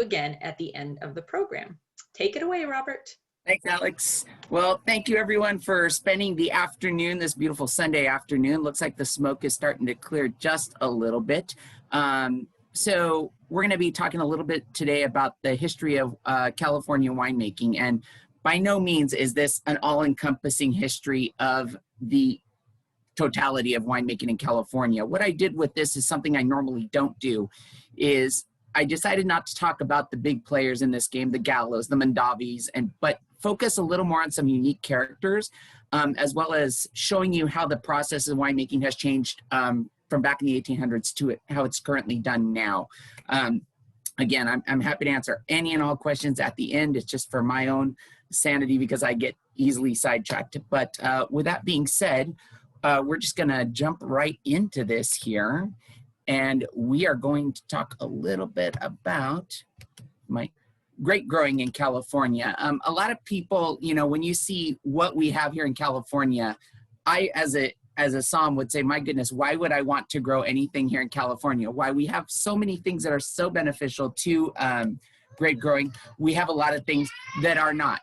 again at the end of the program. Take it away, Robert. Thanks, Alex. Well, thank you everyone for spending the afternoon, this beautiful Sunday afternoon. Looks like the smoke is starting to clear just a little bit. So we're going to be talking a little bit today about the history of California winemaking. And by no means is this an all-encompassing history of the totality of winemaking in California. What I did with this is something I normally don't do, is I decided not to talk about the big players in this game, the Gallos, the Mondavis, but focus a little more on some unique characters, as well as showing you how the process of winemaking has changed from back in the 1800s to how it's currently done now. Again, I'm happy to answer any and all questions at the end. It's just for my own sanity because I get easily sidetracked. But with that being said, we're just gonna jump right into this here. And we are going to talk a little bit about my grape growing in California. A lot of people, you know, when you see what we have here in California, I, as a somm, would say, my goodness, why would I want to grow anything here in California? Why we have so many things that are so beneficial to grape growing. We have a lot of things that are not.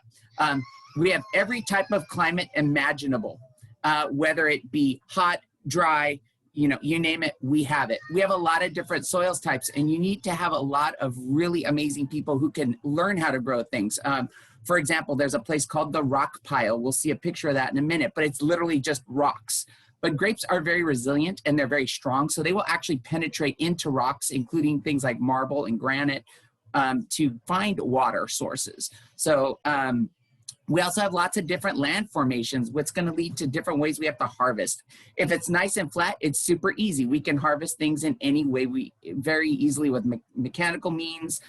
We have every type of climate imaginable, whether it be hot, dry, you know, you name it, we have it. We have a lot of different soils types, and you need to have a lot of really amazing people who can learn how to grow things. For example, there's a place called the Rock Pile. We'll see a picture of that in a minute, but it's literally just rocks. But grapes are very resilient and they're very strong, so they will actually penetrate into rocks, including things like marble and granite, to find water sources. So we also have lots of different land formations, what's going to lead to different ways we have to harvest. If it's nice and flat, it's super easy. We can harvest things in any way, very easily with mechanical means.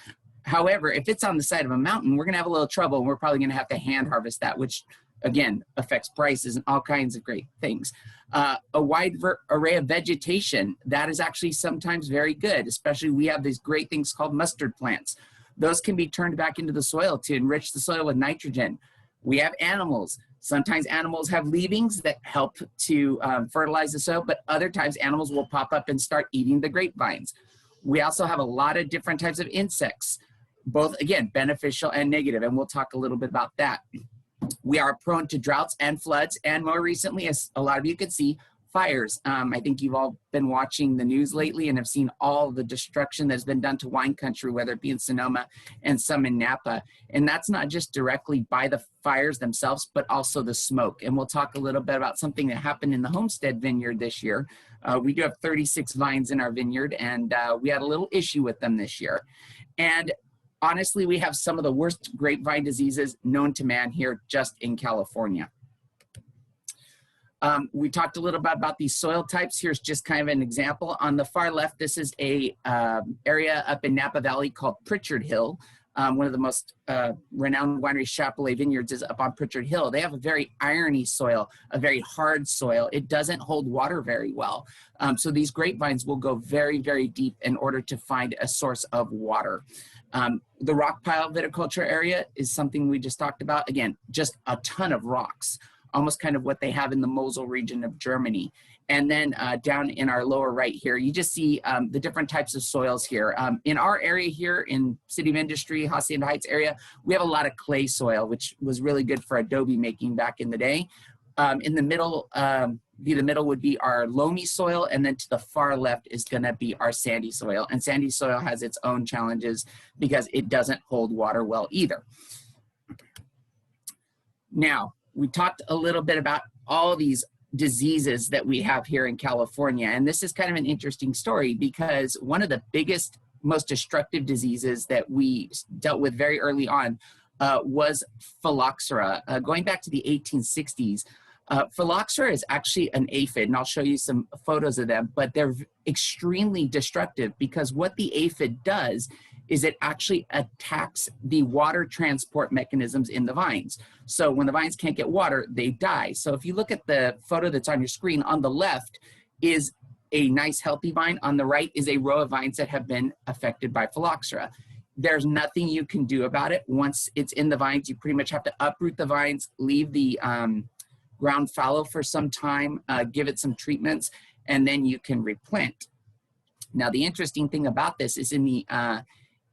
However, if it's on the side of a mountain, we're going to have a little trouble, and we're probably going to have to hand harvest that, which again affects prices and all kinds of great things. A wide array of vegetation, that is actually sometimes very good, especially we have these great things called mustard plants. Those can be turned back into the soil to enrich the soil with nitrogen. We have animals. Sometimes animals have leavings that help to fertilize the soil, but other times animals will pop up and start eating the grapevines. We also have a lot of different types of insects, both, again, beneficial and negative, and we'll talk a little bit about that. We are prone to droughts and floods, and more recently, as a lot of you could see, fires. I think you've all been watching the news lately and have seen all the destruction that's been done to wine country, whether it be in Sonoma and some in Napa. And that's not just directly by the fires themselves, but also the smoke. And we'll talk a little bit about something that happened in the Homestead vineyard this year. We do have 36 vines in our vineyard, and we had a little issue with them this year. And honestly, we have some of the worst grapevine diseases known to man here just in California. We talked a little bit about these soil types. Here's just kind of an example. On the far left, this is a area up in Napa Valley called Pritchard Hill. One of the most renowned winery, Chapelet Vineyards, is up on Pritchard Hill. They have a very irony soil, a very hard soil. It doesn't hold water very well. So these grapevines will go very, very deep in order to find a source of water. The rock pile viticulture area is something we just talked about. Again, just a ton of rocks, almost kind of what they have in the Mosel region of Germany. And then down in our lower right here, you just see the different types of soils here. In our area here in City of Industry, Hacienda Heights area, we have a lot of clay soil, which was really good for adobe making back in the day. In the middle, would be our loamy soil, and then to the far left is gonna be our sandy soil. And sandy soil has its own challenges because it doesn't hold water well either. Now, we talked a little bit about all these diseases that we have here in California. And this is kind of an interesting story because one of the biggest, most destructive diseases that we dealt with very early on was PHYLLOXERA. Going back to the 1860s, PHYLLOXERA is actually an aphid, and I'll show you some photos of them, but they're extremely destructive because what the aphid does is it actually attacks the water transport mechanisms in the vines. So when the vines can't get water, they die. So if you look at the photo that's on your screen, on the left is a nice healthy vine. On the right is a row of vines that have been affected by PHYLLOXERA. There's nothing you can do about it. Once it's in the vines, you pretty much have to uproot the vines, leave the ground fallow for some time, give it some treatments, and then you can replant. Now, the interesting thing about this is in the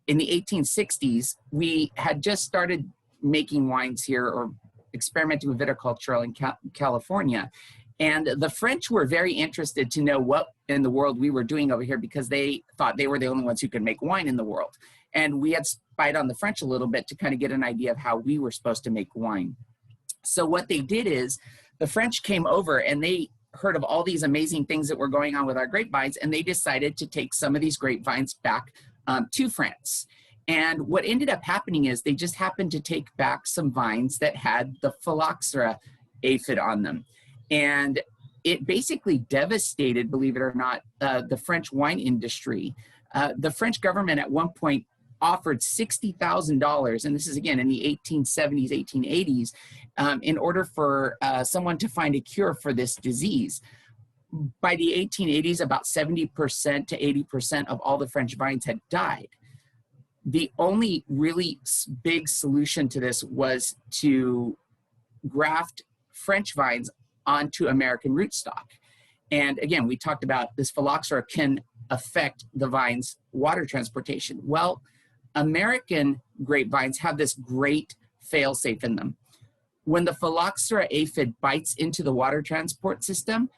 in the 1860s, we had just started making wines here or experimenting with viticulture in California. And the French were very interested to know what in the world we were doing over here because they thought they were the only ones who could make wine in the world. And we had spied on the French a little bit to kind of get an idea of how we were supposed to make wine. So what they did is the French came over and they heard of all these amazing things that were going on with our grapevines, and they decided to take some of these grapevines back to France. And what ended up happening is they just happened to take back some vines that had the PHYLLOXERA aphid on them. And it basically devastated, believe it or not, the French wine industry. The French government at one point offered $60,000, and this is again in the 1870s, 1880s, in order for someone to find a cure for this disease. By the 1880s, about 70% to 80% of all the French vines had died. The only really big solution to this was to graft French vines onto American rootstock. And again, we talked about this PHYLLOXERA can affect the vine's water transportation. Well, American grapevines have this great fail-safe in them. When the PHYLLOXERA aphid bites into the water transport system,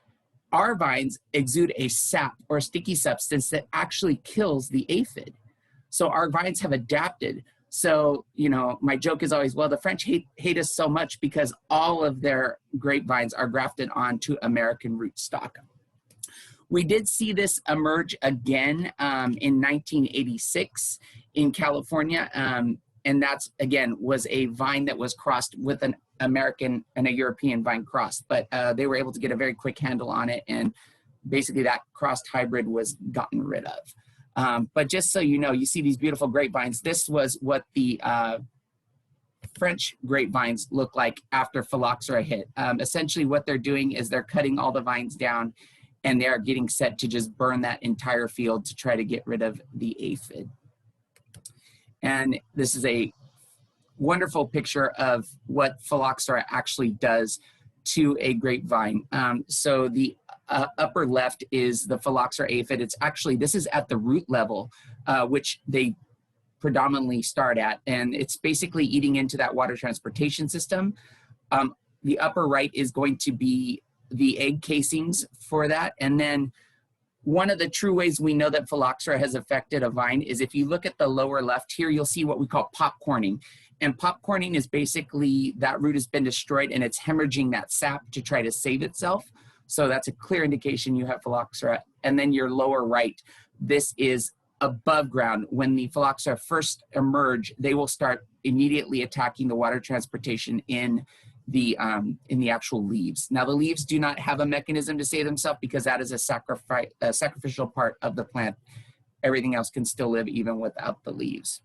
our vines exude a sap or a sticky substance that actually kills the aphid. So our vines have adapted. So, you know, my joke is always, well, the French hate us so much because all of their grapevines are grafted onto American rootstock. We did see this emerge again in 1986 in California. And that's, again, was a vine that was crossed with an American and a European vine cross. But they were able to get a very quick handle on it. And basically that crossed hybrid was gotten rid of. But just so you know, you see these beautiful grapevines. This was what the French grapevines look like after PHYLLOXERA hit. Essentially what they're doing is they're cutting all the vines down and they're getting set to just burn that entire field to try to get rid of the aphid. And this is a wonderful picture of what PHYLLOXERA actually does to a grapevine. So the upper left is the PHYLLOXERA aphid. It's actually, this is at the root level, which they predominantly start at, and it's basically eating into that water transportation system. The upper right is going to be the egg casings for that. And then one of the true ways we know that PHYLLOXERA has affected a vine is if you look at the lower left here, you'll see what we call popcorning. And popcorning is basically that root has been destroyed and it's hemorrhaging that sap to try to save itself. So that's a clear indication you have PHYLLOXERA. And then your lower right, this is above ground. When the PHYLLOXERA first emerge, they will start immediately attacking the water transportation in the actual leaves. Now the leaves do not have a mechanism to save themselves because that is a sacrificial part of the plant. Everything else can still live even without the leaves.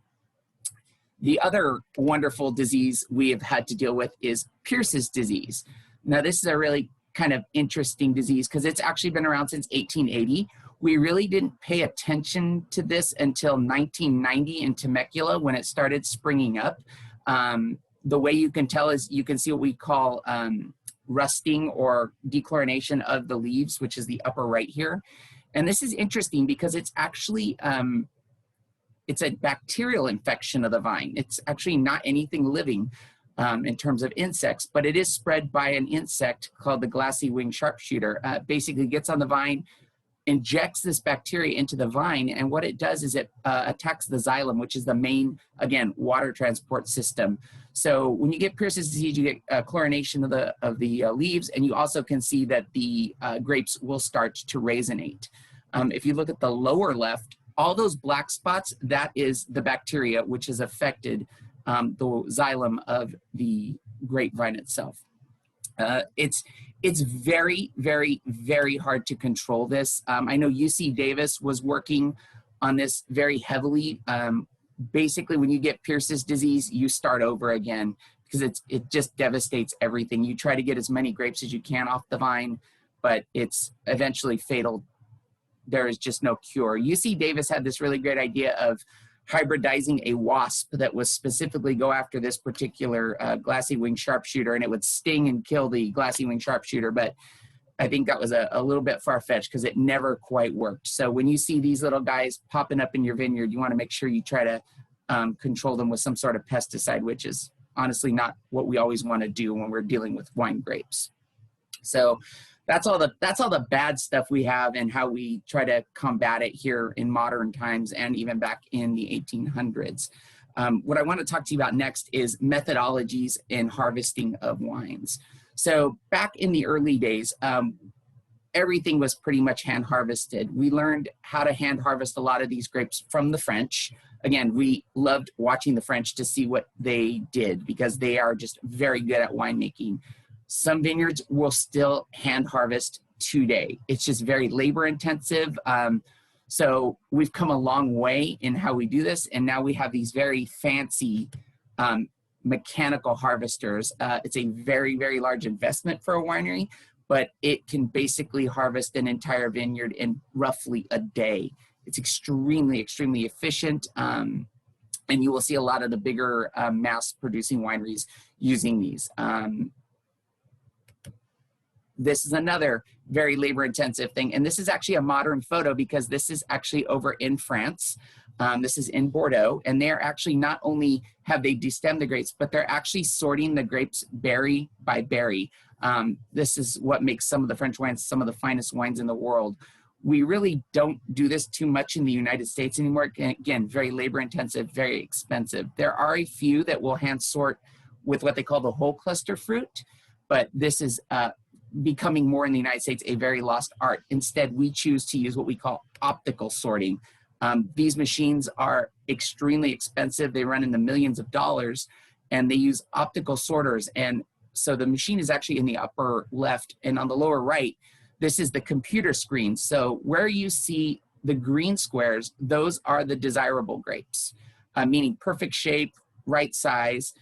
The other wonderful disease we have had to deal with is Pierce's disease. Now this is a really kind of interesting disease because it's actually been around since 1880. We really didn't pay attention to this until 1990 in Temecula when it started springing up. The way you can tell is you can see what we call rusting or dechlorination of the leaves, which is the upper right here. And this is interesting because it's actually, it's a bacterial infection of the vine. It's actually not anything living in terms of insects, but it is spread by an insect called the Glassy winged sharpshooter. Basically gets on the vine, injects this bacteria into the vine, and what it does is it attacks the xylem, which is the main, again, water transport system. So when you get Pierce's disease, you get chlorination of the leaves, and you also can see that the grapes will start to raisinate. If you look at the lower left, all those black spots, that is the bacteria which has affected the xylem of the grapevine itself. It's very, very, very hard to control this. I know UC Davis was working on this very heavily. Basically, when you get Pierce's disease, you start over again because it just devastates everything. You try to get as many grapes as you can off the vine, but it's eventually fatal. There is just no cure. UC Davis had this really great idea of hybridizing a wasp that was specifically go after this particular glassy winged sharpshooter, and it would sting and kill the glassy winged sharpshooter. But I think that was a little bit far-fetched because it never quite worked. So when you see these little guys popping up in your vineyard, you want to make sure you try to control them with some sort of pesticide, which is honestly not what we always want to do when we're dealing with wine grapes. So that's all the bad stuff we have and how we try to combat it here in modern times and even back in the 1800s. What I want to talk to you about next is methodologies in harvesting of wines. So back in the early days, everything was pretty much hand harvested. We learned how to hand harvest a lot of these grapes from the French. Again, we loved watching the French to see what they did because they are just very good at winemaking. Some vineyards will still hand harvest today. It's just very labor intensive. So we've come a long way in how we do this. And now we have these very fancy mechanical harvesters. It's a very, very large investment for a winery, but it can basically harvest an entire vineyard in roughly a day. It's extremely, extremely efficient. And you will see a lot of the bigger mass producing wineries using these. This is another very labor intensive thing. And this is actually a modern photo because this is actually over in France. This is in Bordeaux. And they're actually not only have they destemmed the grapes, but they're actually sorting the grapes berry by berry. This is what makes some of the French wines some of the finest wines in the world. We really don't do this too much in the United States anymore. Again, very labor intensive, very expensive. There are a few that will hand sort with what they call the whole cluster fruit, but this is becoming more in the United States a very lost art. Instead, we choose to use what we call optical sorting. These machines are extremely expensive. They run in the millions of dollars, and they use optical sorters. And so the machine is actually in the upper left, and on the lower right, this is the computer screen. So where you see the green squares, those are the desirable grapes, meaning perfect shape, right size.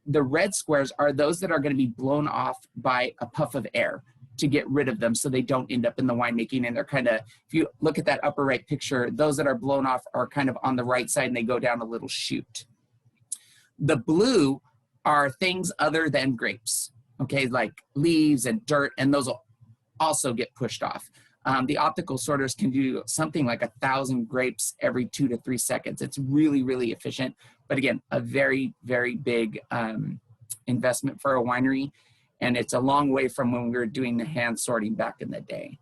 The red squares are those that are going to be blown off by a puff of air to get rid of them so they don't end up in the winemaking. And they're kind of, if you look at that upper right picture, those that are blown off are kind of on the right side and they go down a little chute. The blue are things other than grapes, okay, like leaves and dirt, and those will also get pushed off. The optical sorters can do something like 1,000 grapes every 2 to 3 seconds. It's really, really efficient. But again, a very, very big investment for a winery. And it's a long way from when we were doing the hand sorting back in the day.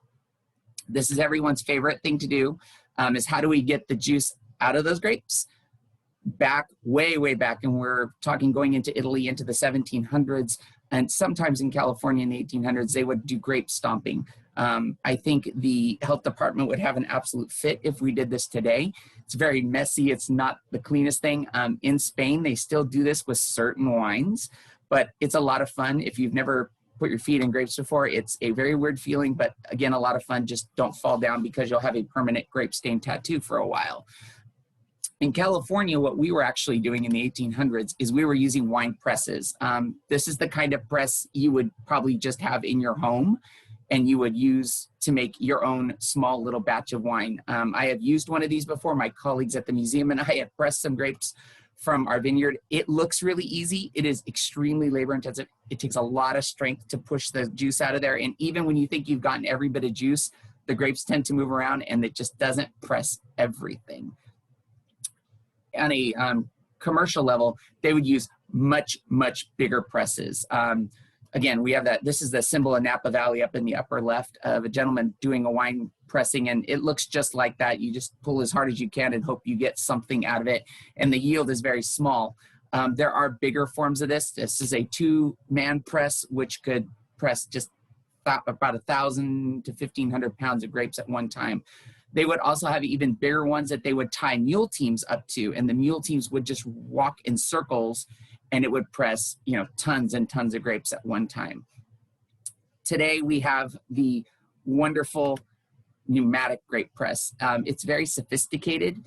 This is everyone's favorite thing to do, is how do we get the juice out of those grapes? Back, way, way back, and we're talking going into Italy into the 1700s, and sometimes in California in the 1800s, they would do grape stomping. I think the health department would have an absolute fit if we did this today. It's very messy. It's not the cleanest thing. In Spain, they still do this with certain wines, but it's a lot of fun. If you've never put your feet in grapes before, it's a very weird feeling, but again, a lot of fun. Just don't fall down because you'll have a permanent grape stain tattoo for a while. In California, what we were actually doing in the 1800s is we were using wine presses. This is the kind of press you would probably just have in your home and you would use to make your own small little batch of wine. I have used one of these before. My colleagues at the museum and I had pressed some grapes from our vineyard. It looks really easy. It is extremely labor intensive. It takes a lot of strength to push the juice out of there. And even when you think you've gotten every bit of juice, the grapes tend to move around and it just doesn't press everything. On a commercial level, they would use much, much bigger presses. Again, we have that. This is the symbol of Napa Valley up in the upper left of a gentleman doing a wine pressing, and it looks just like that. You just pull as hard as you can and hope you get something out of it, and the yield is very small. There are bigger forms of this. This is a 2-man press, which could press just about 1,000 to 1,500 pounds of grapes at one time. They would also have even bigger ones that they would tie mule teams up to, and the mule teams would just walk in circles and it would press, you know, tons and tons of grapes at one time. Today we have the wonderful pneumatic grape press. It's very sophisticated.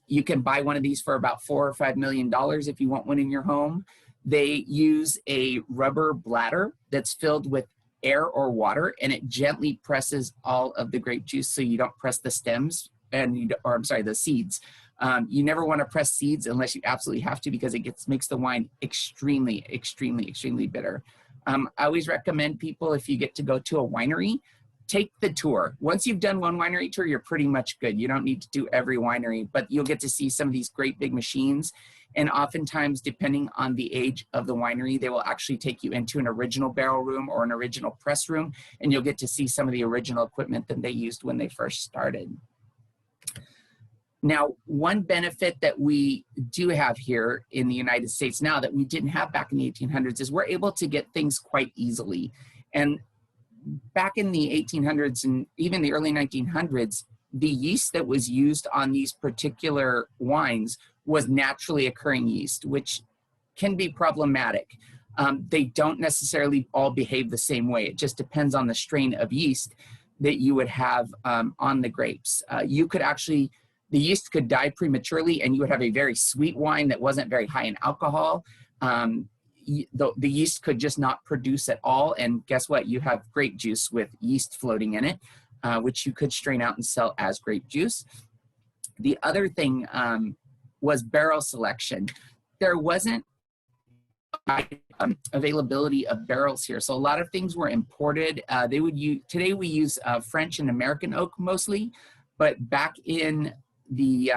You can buy one of these for about $4 or $5 million if you want one in your home. They use a rubber bladder that's filled with air or water, and it gently presses all of the grape juice so you don't press the stems the seeds. You never want to press seeds unless you absolutely have to because it makes the wine extremely, extremely, extremely bitter. I always recommend people, if you get to go to a winery, take the tour. Once you've done one winery tour, you're pretty much good. You don't need to do every winery, but you'll get to see some of these great big machines. And oftentimes, depending on the age of the winery, they will actually take you into an original barrel room or an original press room, and you'll get to see some of the original equipment that they used when they first started. Now, one benefit that we do have here in the United States now that we didn't have back in the 1800s is we're able to get things quite easily. And back in the 1800s and even the early 1900s, the yeast that was used on these particular wines was naturally occurring yeast, which can be problematic. They don't necessarily all behave the same way. It just depends on the strain of yeast that you would have on the grapes. You could actually, the yeast could die prematurely and you would have a very sweet wine that wasn't very high in alcohol. The yeast could just not produce at all. And guess what? You have grape juice with yeast floating in it, which you could strain out and sell as grape juice. The other thing was barrel selection. There wasn't availability of barrels here. So a lot of things were imported. Today we use French and American oak mostly, but back in the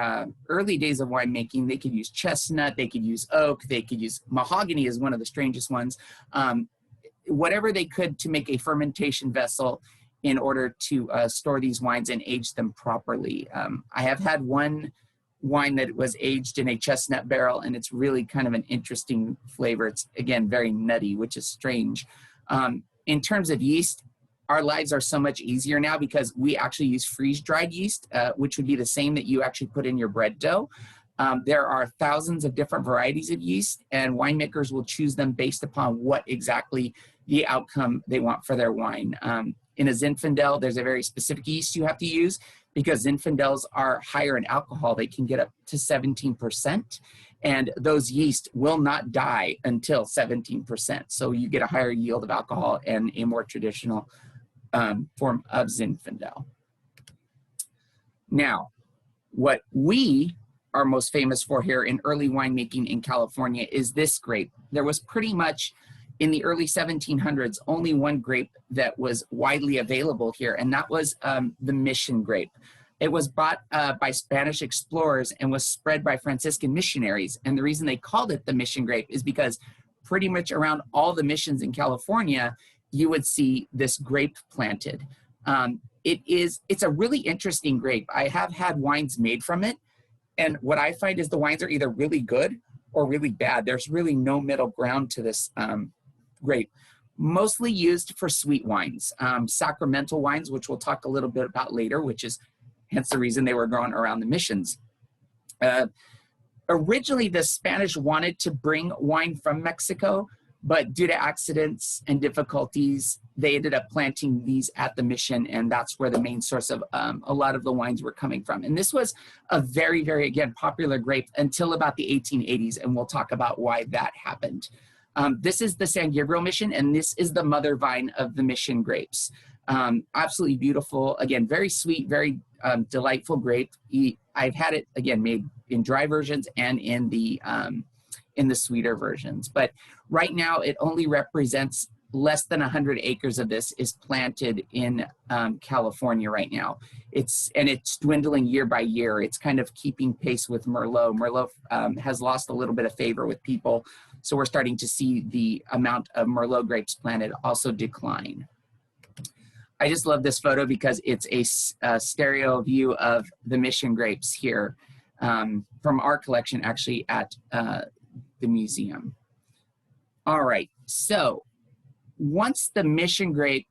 early days of winemaking, they could use chestnut, they could use oak, they could use mahogany is one of the strangest ones. Whatever they could to make a fermentation vessel in order to store these wines and age them properly. I have had one wine that was aged in a chestnut barrel, and it's really kind of an interesting flavor. It's, again, very nutty, which is strange. In terms of yeast, our lives are so much easier now because we actually use freeze-dried yeast, which would be the same that you actually put in your bread dough. There are thousands of different varieties of yeast, and winemakers will choose them based upon what exactly the outcome they want for their wine. In a Zinfandel, there's a very specific yeast you have to use because Zinfandels are higher in alcohol. They can get up to 17%, and those yeast will not die until 17%. So you get a higher yield of alcohol and a more traditional form of Zinfandel. Now, what we are most famous for here in early winemaking in California is this grape. There was pretty much in the early 1700s only one grape that was widely available here, and that was the Mission grape. It was bought by Spanish explorers and was spread by Franciscan missionaries. And the reason they called it the Mission grape is because pretty much around all the missions in California, you would see this grape planted. It's a really interesting grape. I have had wines made from it, and what I find is the wines are either really good or really bad. There's really no middle ground to this grape. Mostly used for sweet wines, sacramental wines, which we'll talk a little bit about later, which is hence the reason they were grown around the missions. Originally, the Spanish wanted to bring wine from Mexico, but due to accidents and difficulties, they ended up planting these at the mission, and that's where the main source of a lot of the wines were coming from. And this was a very, very, again, popular grape until about the 1880s, and we'll talk about why that happened. This is the San Gabriel Mission, and this is the mother vine of the Mission grapes. Absolutely beautiful, again, very sweet, very delightful grape. I've had it, again, made in dry versions and in the sweeter versions. But right now, it only represents less than 100 acres of this is planted in California right now. It's dwindling year by year. It's kind of keeping pace with Merlot. Merlot has lost a little bit of favor with people, so we're starting to see the amount of Merlot grapes planted also decline. I just love this photo because it's a stereo view of the Mission grapes here from our collection actually at the museum. All right, so once the Mission grape,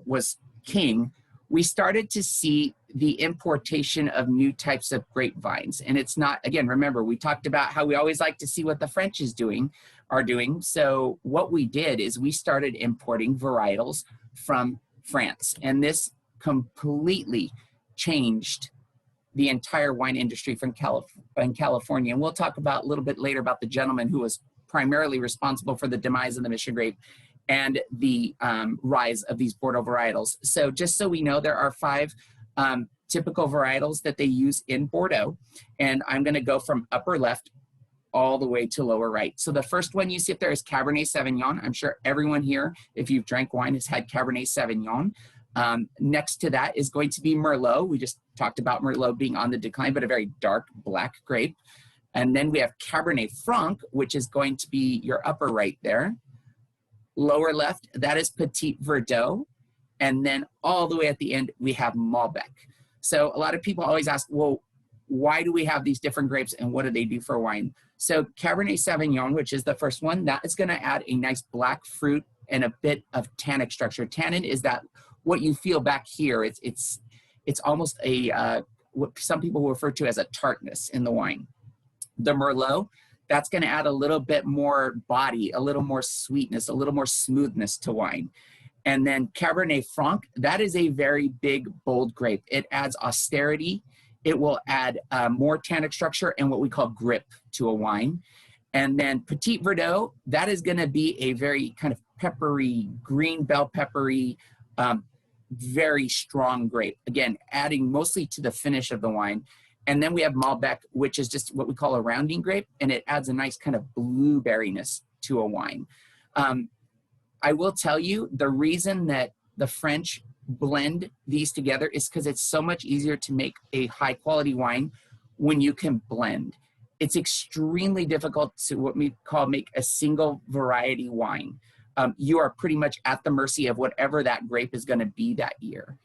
was king, we started to see the importation of new types of grapevines. And it's not, again, remember, we talked about how we always like to see what the French are doing. So what we did is we started importing varietals from France. And this completely changed the entire wine industry from California. And we'll talk about a little bit later about the gentleman who was primarily responsible for the demise of the Mission grape and the rise of these Bordeaux varietals. So just so we know, there are 5 typical varietals that they use in Bordeaux. And I'm gonna go from upper left all the way to lower right. So the first one you see up there is Cabernet Sauvignon. I'm sure everyone here, if you've drank wine, has had Cabernet Sauvignon. Next to that is going to be Merlot. We just talked about Merlot being on the decline, but a very dark black grape. And then we have Cabernet Franc, which is going to be your upper right there. Lower left, that is Petit Verdot. And then all the way at the end, we have Malbec. So a lot of people always ask, well, why do we have these different grapes and what do they do for wine? So Cabernet Sauvignon, which is the first one, that is going to add a nice black fruit and a bit of tannic structure. Tannin is that what you feel back here. It's almost a what some people refer to as a tartness in the wine. The Merlot, that's going to add a little bit more body, a little more sweetness, a little more smoothness to wine. And then Cabernet Franc, that is a very big, bold grape. It adds austerity. It will add more tannic structure and what we call grip to a wine. And then Petit Verdot, that is going to be a very kind of peppery, green bell peppery, very strong grape. Again, adding mostly to the finish of the wine. And then we have Malbec, which is just what we call a rounding grape, and it adds a nice kind of blueberryness to a wine. I will tell you, the reason that the French blend these together is because it's so much easier to make a high quality wine when you can blend. It's extremely difficult to what we call make a single variety wine. You are pretty much at the mercy of whatever that grape is going to be that year.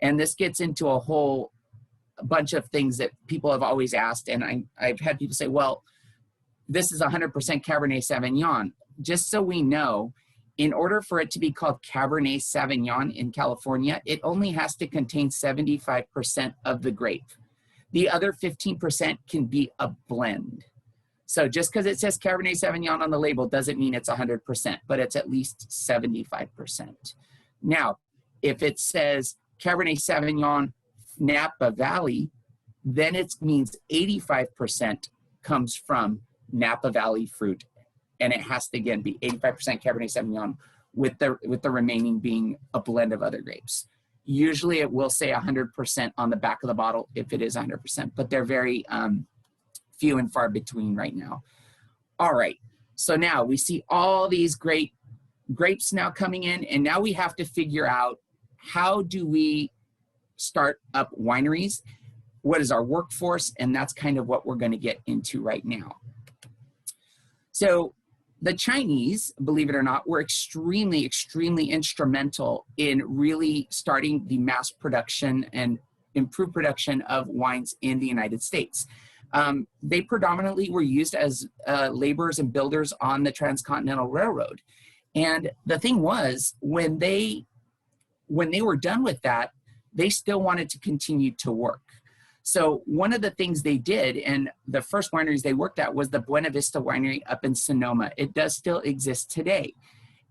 And this gets into a whole bunch of things that people have always asked. And I've had people say, well, this is 100% Cabernet Sauvignon. Just so we know, in order for it to be called Cabernet Sauvignon in California, it only has to contain 75% of the grape. The other 15% can be a blend. So just because it says Cabernet Sauvignon on the label doesn't mean it's 100%, but it's at least 75%. Now, if it says Cabernet Sauvignon Napa Valley, then it means 85% comes from Napa Valley fruit. And it has to, again, be 85% Cabernet Sauvignon with the remaining being a blend of other grapes. Usually it will say 100% on the back of the bottle if it is 100%, but they're very few and far between right now. All right, so now we see all these great grapes now coming in, and now we have to figure out how do we start up wineries? What is our workforce? And that's kind of what we're going to get into right now. So the Chinese, believe it or not, were extremely, extremely instrumental in really starting the mass production and improved production of wines in the United States. They predominantly were used as laborers and builders on the Transcontinental Railroad. And the thing was, when they were done with that, they still wanted to continue to work. So one of the things they did, and the first wineries they worked at was the Buena Vista Winery up in Sonoma. It does still exist today.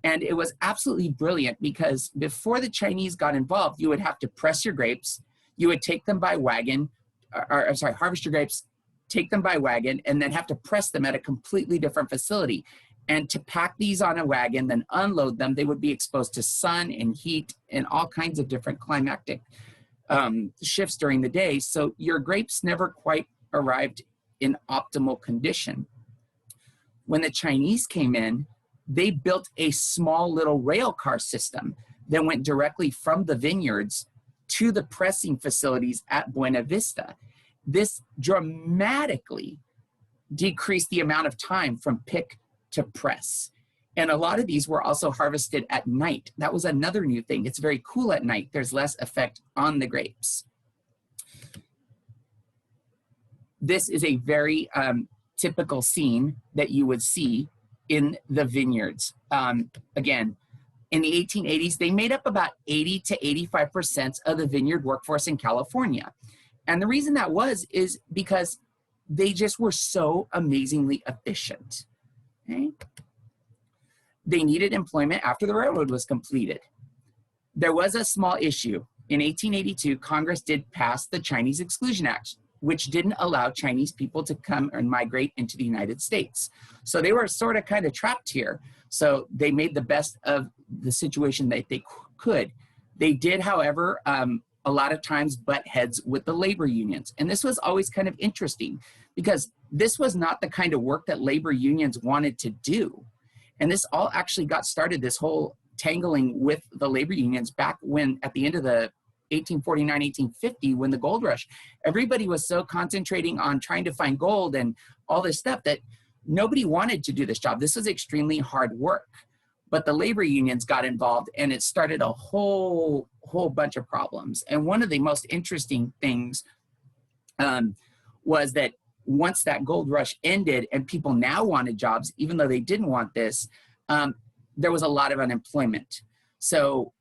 And it was absolutely brilliant because before the Chinese got involved, you would have to press your grapes, you would take them by wagon, harvest your grapes, take them by wagon, and then have to press them at a completely different facility. And to pack these on a wagon, then unload them, they would be exposed to sun and heat and all kinds of different climatic shifts during the day. So your grapes never quite arrived in optimal condition. When the Chinese came in, they built a small little rail car system that went directly from the vineyards to the pressing facilities at Buena Vista. This dramatically decreased the amount of time from pick to press. And a lot of these were also harvested at night. That was another new thing. It's very cool at night. There's less effect on the grapes. This is a very typical scene that you would see in the vineyards. Again, in the 1880s, they made up about 80 to 85% of the vineyard workforce in California. And the reason that is because they just were so amazingly efficient. Okay? They needed employment after the railroad was completed. There was a small issue. In 1882, Congress did pass the Chinese Exclusion Act, which didn't allow Chinese people to come and migrate into the United States. So they were sort of kind of trapped here. So they made the best of the situation that they could. They did, however, a lot of times butt heads with the labor unions. And this was always kind of interesting because this was not the kind of work that labor unions wanted to do. And this all actually got started, this whole tangling with the labor unions back when, at the end of the 1849, 1850, when the gold rush, everybody was so concentrating on trying to find gold and all this stuff that nobody wanted to do this job. This was extremely hard work, but the labor unions got involved and it started a whole bunch of problems. And one of the most interesting things was that once that gold rush ended and people now wanted jobs, even though they didn't want this, there was a lot of unemployment. So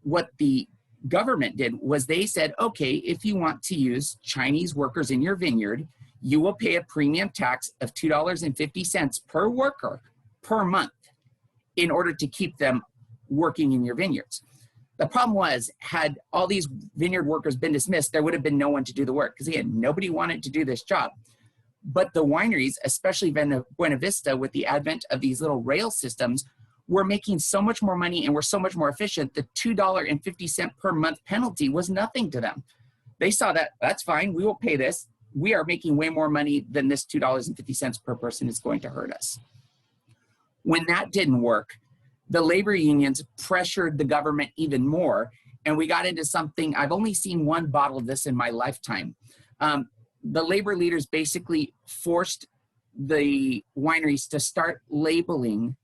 what the government did was they said, okay, if you want to use Chinese workers in your vineyard, you will pay a premium tax of $2.50 per worker per month in order to keep them working in your vineyards. The problem was, had all these vineyard workers been dismissed, there would have been no one to do the work, because again, nobody wanted to do this job. But the wineries, especially Buena Vista, with the advent of these little rail systems, were making so much more money and were so much more efficient. The $2.50 per month penalty was nothing to them. They saw that, that's fine, we will pay this. We are making way more money than this $2.50 per person is going to hurt us. When that didn't work, the labor unions pressured the government even more, and we got into something, I've only seen one bottle of this in my lifetime. The labor leaders basically forced the wineries to start labeling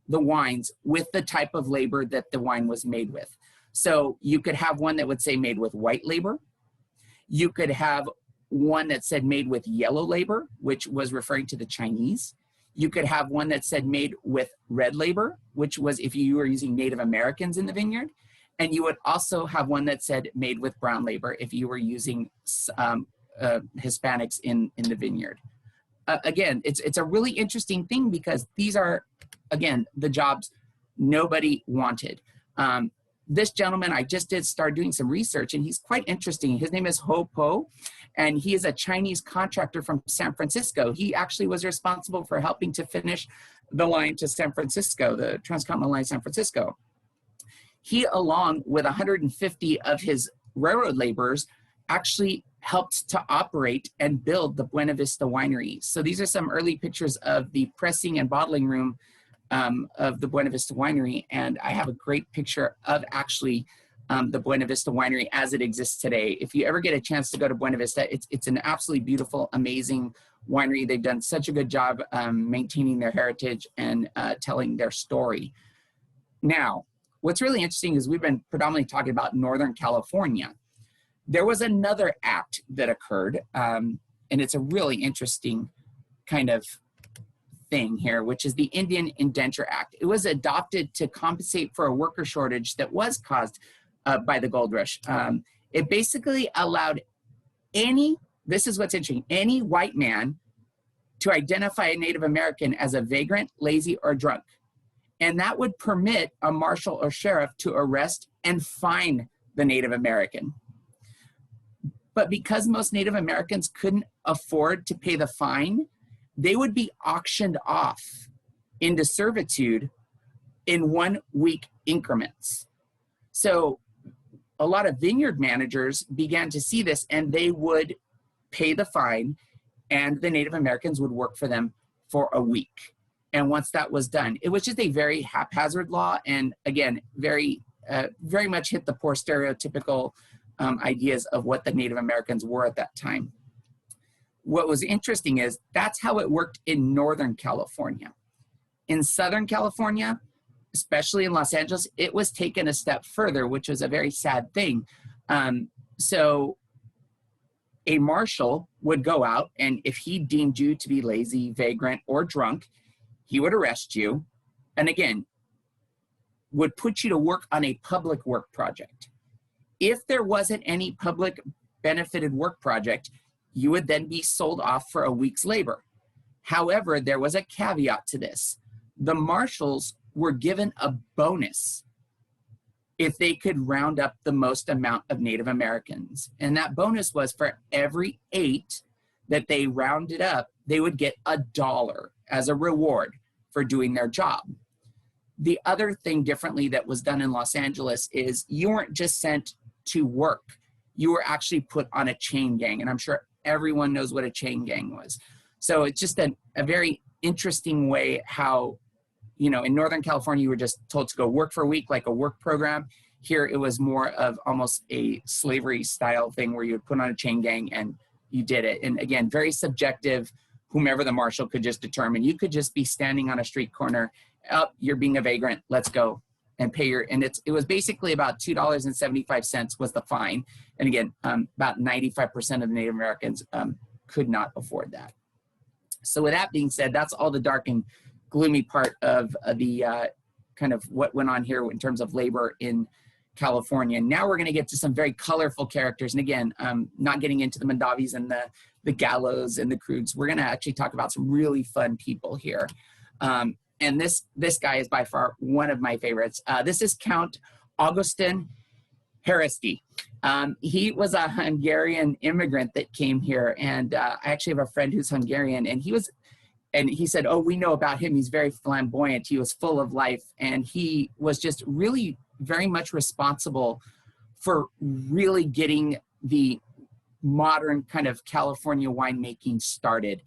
the wines with the type of labor that the wine was made with. So you could have one that would say made with white labor. You could have one that said made with yellow labor, which was referring to the Chinese. You could have one that said made with red labor, which was if you were using Native Americans in the vineyard. And you would also have one that said made with brown labor if you were using Hispanics in the vineyard. Again, it's a really interesting thing because these are, again, the jobs nobody wanted. This gentleman, I just started doing some research, and he's quite interesting. His name is Ho Po, and he is a Chinese contractor from San Francisco. He actually was responsible for helping to finish the line to San Francisco, the transcontinental line to San Francisco. He, along with 150 of his railroad laborers, actually helped to operate and build the Buena Vista Winery. So these are some early pictures of the pressing and bottling room of the Buena Vista Winery, and I have a great picture of actually the Buena Vista Winery as it exists today. If you ever get a chance to go to Buena Vista, it's an absolutely beautiful, amazing winery. They've done such a good job maintaining their heritage and telling their story. Now, what's really interesting is we've been predominantly talking about Northern California. There was another act that occurred, and it's a really interesting kind of thing here, which is the Indian Indenture Act. It was adopted to compensate for a worker shortage that was caused by the gold rush. It basically allowed this is what's interesting, any white man to identify a Native American as a vagrant, lazy, or drunk. And that would permit a marshal or sheriff to arrest and fine the Native American. But because most Native Americans couldn't afford to pay the fine, they would be auctioned off into servitude in 1 week increments. So a lot of vineyard managers began to see this, and they would pay the fine, and the Native Americans would work for them for a week. And once that was done, it was just a very haphazard law, and again, very much hit the poor stereotypical ideas of what the Native Americans were at that time. What was interesting is that's how it worked in Northern California. In Southern California, especially in Los Angeles, it was taken a step further, which was a very sad thing. So a marshal would go out, and if he deemed you to be lazy, vagrant, or drunk, he would arrest you, and again, would put you to work on a public work project. If there wasn't any public benefited work project, you would then be sold off for a week's labor. However, there was a caveat to this. The marshals were given a bonus if they could round up the most amount of Native Americans. And that bonus was for every 8 that they rounded up, they would get $1 as a reward for doing their job. The other thing differently that was done in Los Angeles is you weren't just sent to work. You were actually put on a chain gang. And I'm sure everyone knows what a chain gang was. So it's just a very interesting way how, you know, in Northern California, you were just told to go work for a week, like a work program. Here, it was more of almost a slavery style thing where you would put on a chain gang and you did it. And again, very subjective, whomever the marshal could just determine. You could just be standing on a street corner, oh, you're being a vagrant, let's go and pay your, and it was basically about $2.75 was the fine. And again, about 95% of the Native Americans could not afford that. So with that being said, that's all the dark and gloomy part of the kind of what went on here in terms of labor in California. Now we're going to get to some very colorful characters. And again, not getting into the Mondavis and the Gallos and the Crudes. We're going to actually talk about some really fun people here. And this guy is by far one of my favorites. This is Count Augustin HARASZTHY. He was a Hungarian immigrant that came here. And I actually have a friend who's Hungarian, and he said, oh, we know about him. He's very flamboyant. He was full of life. And he was just really very much responsible for really getting the modern kind of California winemaking started.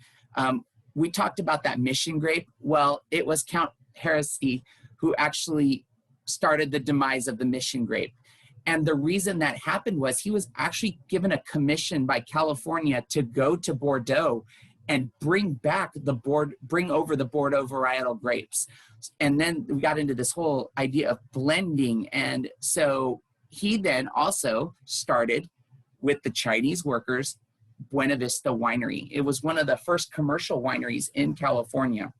We talked about that mission grape. Well, it was Count HARASZTHY who actually started the demise of the mission grape. And the reason that happened was he was actually given a commission by California to go to Bordeaux and bring over the Bordeaux varietal grapes. And then we got into this whole idea of blending. And so he then also started with the Chinese workers, Buena Vista Winery. It was one of the first commercial wineries in California.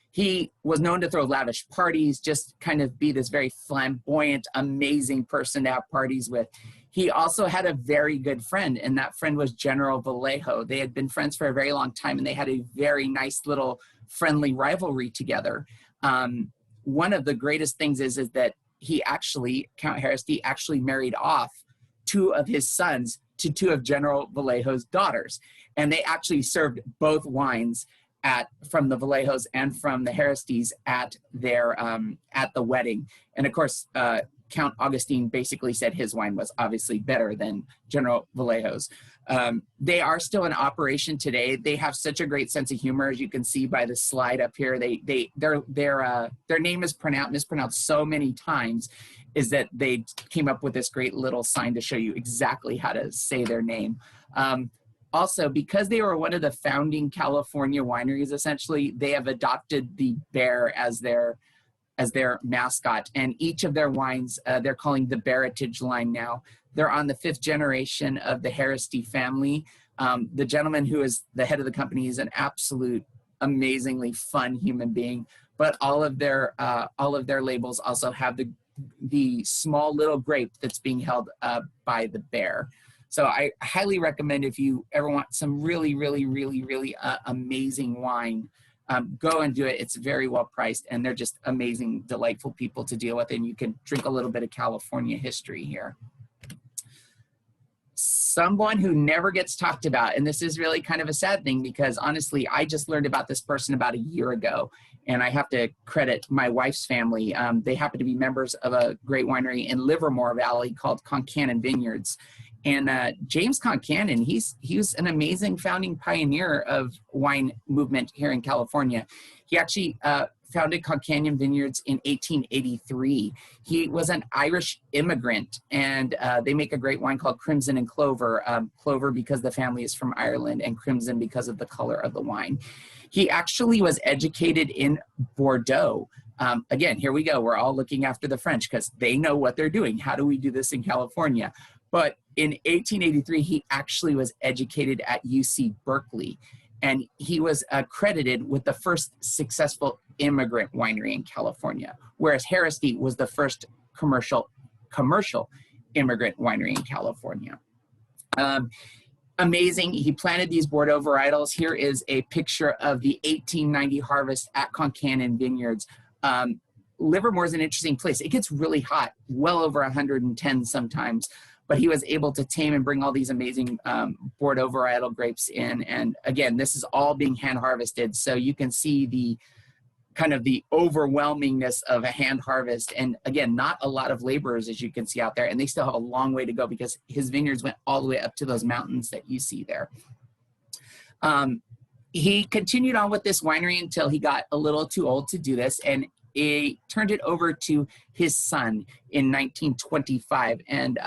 He was known to throw lavish parties, just kind of be this very flamboyant, amazing person to have parties with. He also had a very good friend, and that friend was General Vallejo. They had been friends for a very long time, and they had a very nice little friendly rivalry together. One of the greatest things is that Count HARASZTHY actually married off two of his sons to two of General Vallejo's daughters. And they actually served both wines from the Vallejos and from the HARASZTHYs at the wedding. And of course, Count Augustine basically said his wine was obviously better than General Vallejo's. They are still in operation today. They have such a great sense of humor, as you can see by the slide up here. Their name is mispronounced so many times, is that they came up with this great little sign to show you exactly how to say their name. Also, because they were one of the founding California wineries, essentially, they have adopted the bear as their mascot. And each of their wines, they're calling the Baratage line now. They're on the 5th generation of the HARASZTHY family. The gentleman who is the head of the company is an absolute amazingly fun human being, but all of their labels also have the small little grape that's being held by the bear. So I highly recommend, if you ever want some really, really, really, really amazing wine, go and do it. It's very well priced, and they're just amazing, delightful people to deal with, and you can drink a little bit of California history here. Someone who never gets talked about, and this is really kind of a sad thing, because honestly, I just learned about this person about a year ago, and I have to credit my wife's family. They happen to be members of a great winery in Livermore Valley called Concannon Vineyards. And James Concannon, he was an amazing founding pioneer of wine movement here in California. He actually founded Concannon Vineyards in 1883. He was an Irish immigrant, and they make a great wine called Crimson and Clover. Clover because the family is from Ireland, and crimson because of the color of the wine. He actually was educated in Bordeaux. Again, here we go. We're all looking after the French because they know what they're doing. How do we do this in California? But in 1883, he actually was educated at UC Berkeley, and he was credited with the first successful immigrant winery in California, whereas HARASZTHY was the first commercial immigrant winery in California. Amazing. He planted these Bordeaux varietals. Here is a picture of the 1890 harvest at Concannon Vineyards. Livermore is an interesting place. It gets really hot, well over 110 sometimes. But he was able to tame and bring all these amazing Bordeaux varietal grapes in. And again, this is all being hand harvested. So you can see kind of the overwhelmingness of a hand harvest. And again, not a lot of laborers, as you can see out there, and they still have a long way to go because his vineyards went all the way up to those mountains that you see there. He continued on with this winery until he got a little too old to do this, and he turned it over to his son in 1925. And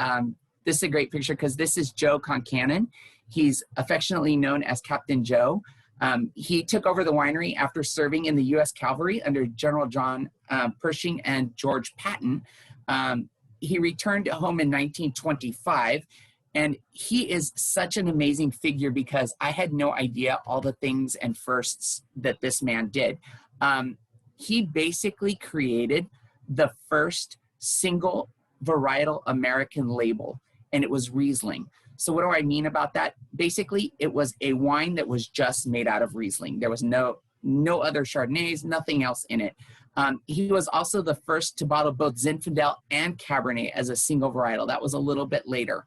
this is a great picture because this is Joe Concannon. He's affectionately known as Captain Joe. He took over the winery after serving in the U.S. Cavalry under General John Pershing and George Patton. He returned home in 1925, and he is such an amazing figure because I had no idea all the things and firsts that this man did. He basically created the first single varietal American label, and it was Riesling. So what do I mean about that? Basically, it was a wine that was just made out of Riesling. There was no other Chardonnays, nothing else in it. He was also the first to bottle both Zinfandel and Cabernet as a single varietal. That was a little bit later.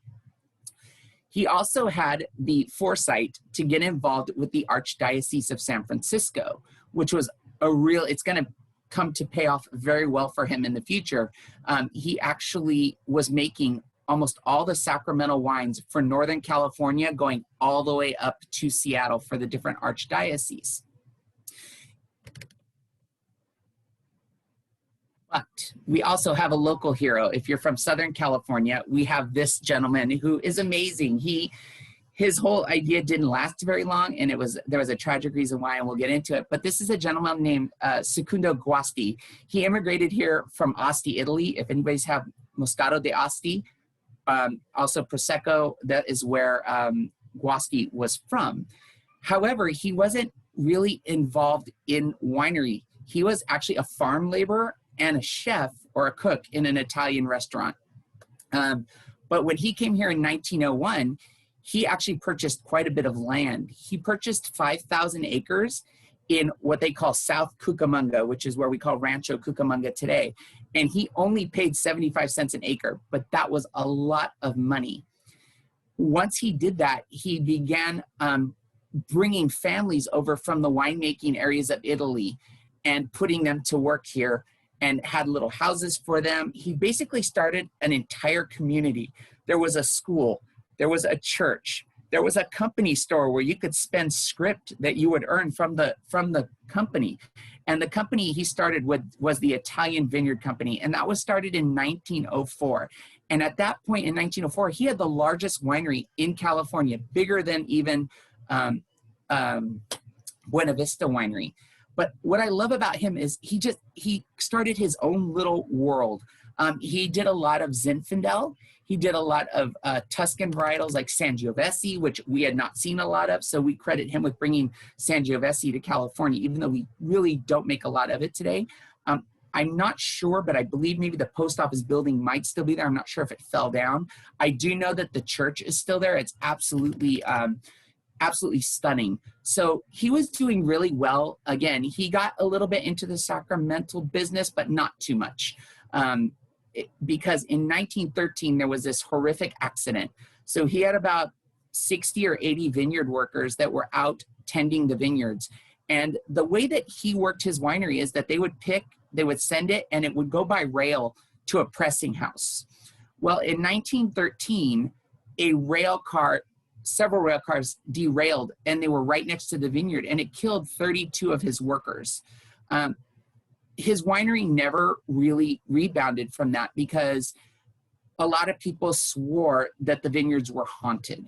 He also had the foresight to get involved with the Archdiocese of San Francisco, which was it's going to come to pay off very well for him in the future. He actually was making almost all the Sacramento wines for Northern California, going all the way up to Seattle for the different archdioceses. But we also have a local hero. If you're from Southern California, we have this gentleman who is amazing. His whole idea didn't last very long, and there was a tragic reason why, and we'll get into it. But this is a gentleman named Secondo Guasti. He immigrated here from Asti, Italy. If anybody's have Moscato di Asti, also Prosecco, that is where Guasti was from. However, he wasn't really involved in winery. He was actually a farm laborer and a chef or a cook in an Italian restaurant. But when he came here in 1901, he actually purchased quite a bit of land. He purchased 5,000 acres in what they call South Cucamonga, which is where we call Rancho Cucamonga today. And he only paid 75 cents an acre, but that was a lot of money. Once he did that, he began bringing families over from the winemaking areas of Italy and putting them to work here, and had little houses for them. He basically started an entire community. There was a school, there was a church, there was a company store where you could spend script that you would earn from the company. And the company he started with was the Italian Vineyard Company, and that was started in 1904. And at that point in 1904, he had the largest winery in California, bigger than even Buena Vista Winery. But what I love about him is he started his own little world. He did a lot of Zinfandel. He did a lot of Tuscan varietals like Sangiovese, which we had not seen a lot of. So we credit him with bringing Sangiovese to California, even though we really don't make a lot of it today. I'm not sure, but I believe maybe the post office building might still be there. I'm not sure if it fell down. I do know that the church is still there. It's absolutely stunning. So he was doing really well. Again, he got a little bit into the sacramental business, but not too much. Because in 1913, there was this horrific accident. So he had about 60 or 80 vineyard workers that were out tending the vineyards. And the way that he worked his winery is that they would send it, and it would go by rail to a pressing house. Well, in 1913, several rail cars derailed, and they were right next to the vineyard, and it killed 32 of his workers. His winery never really rebounded from that because a lot of people swore that the vineyards were haunted.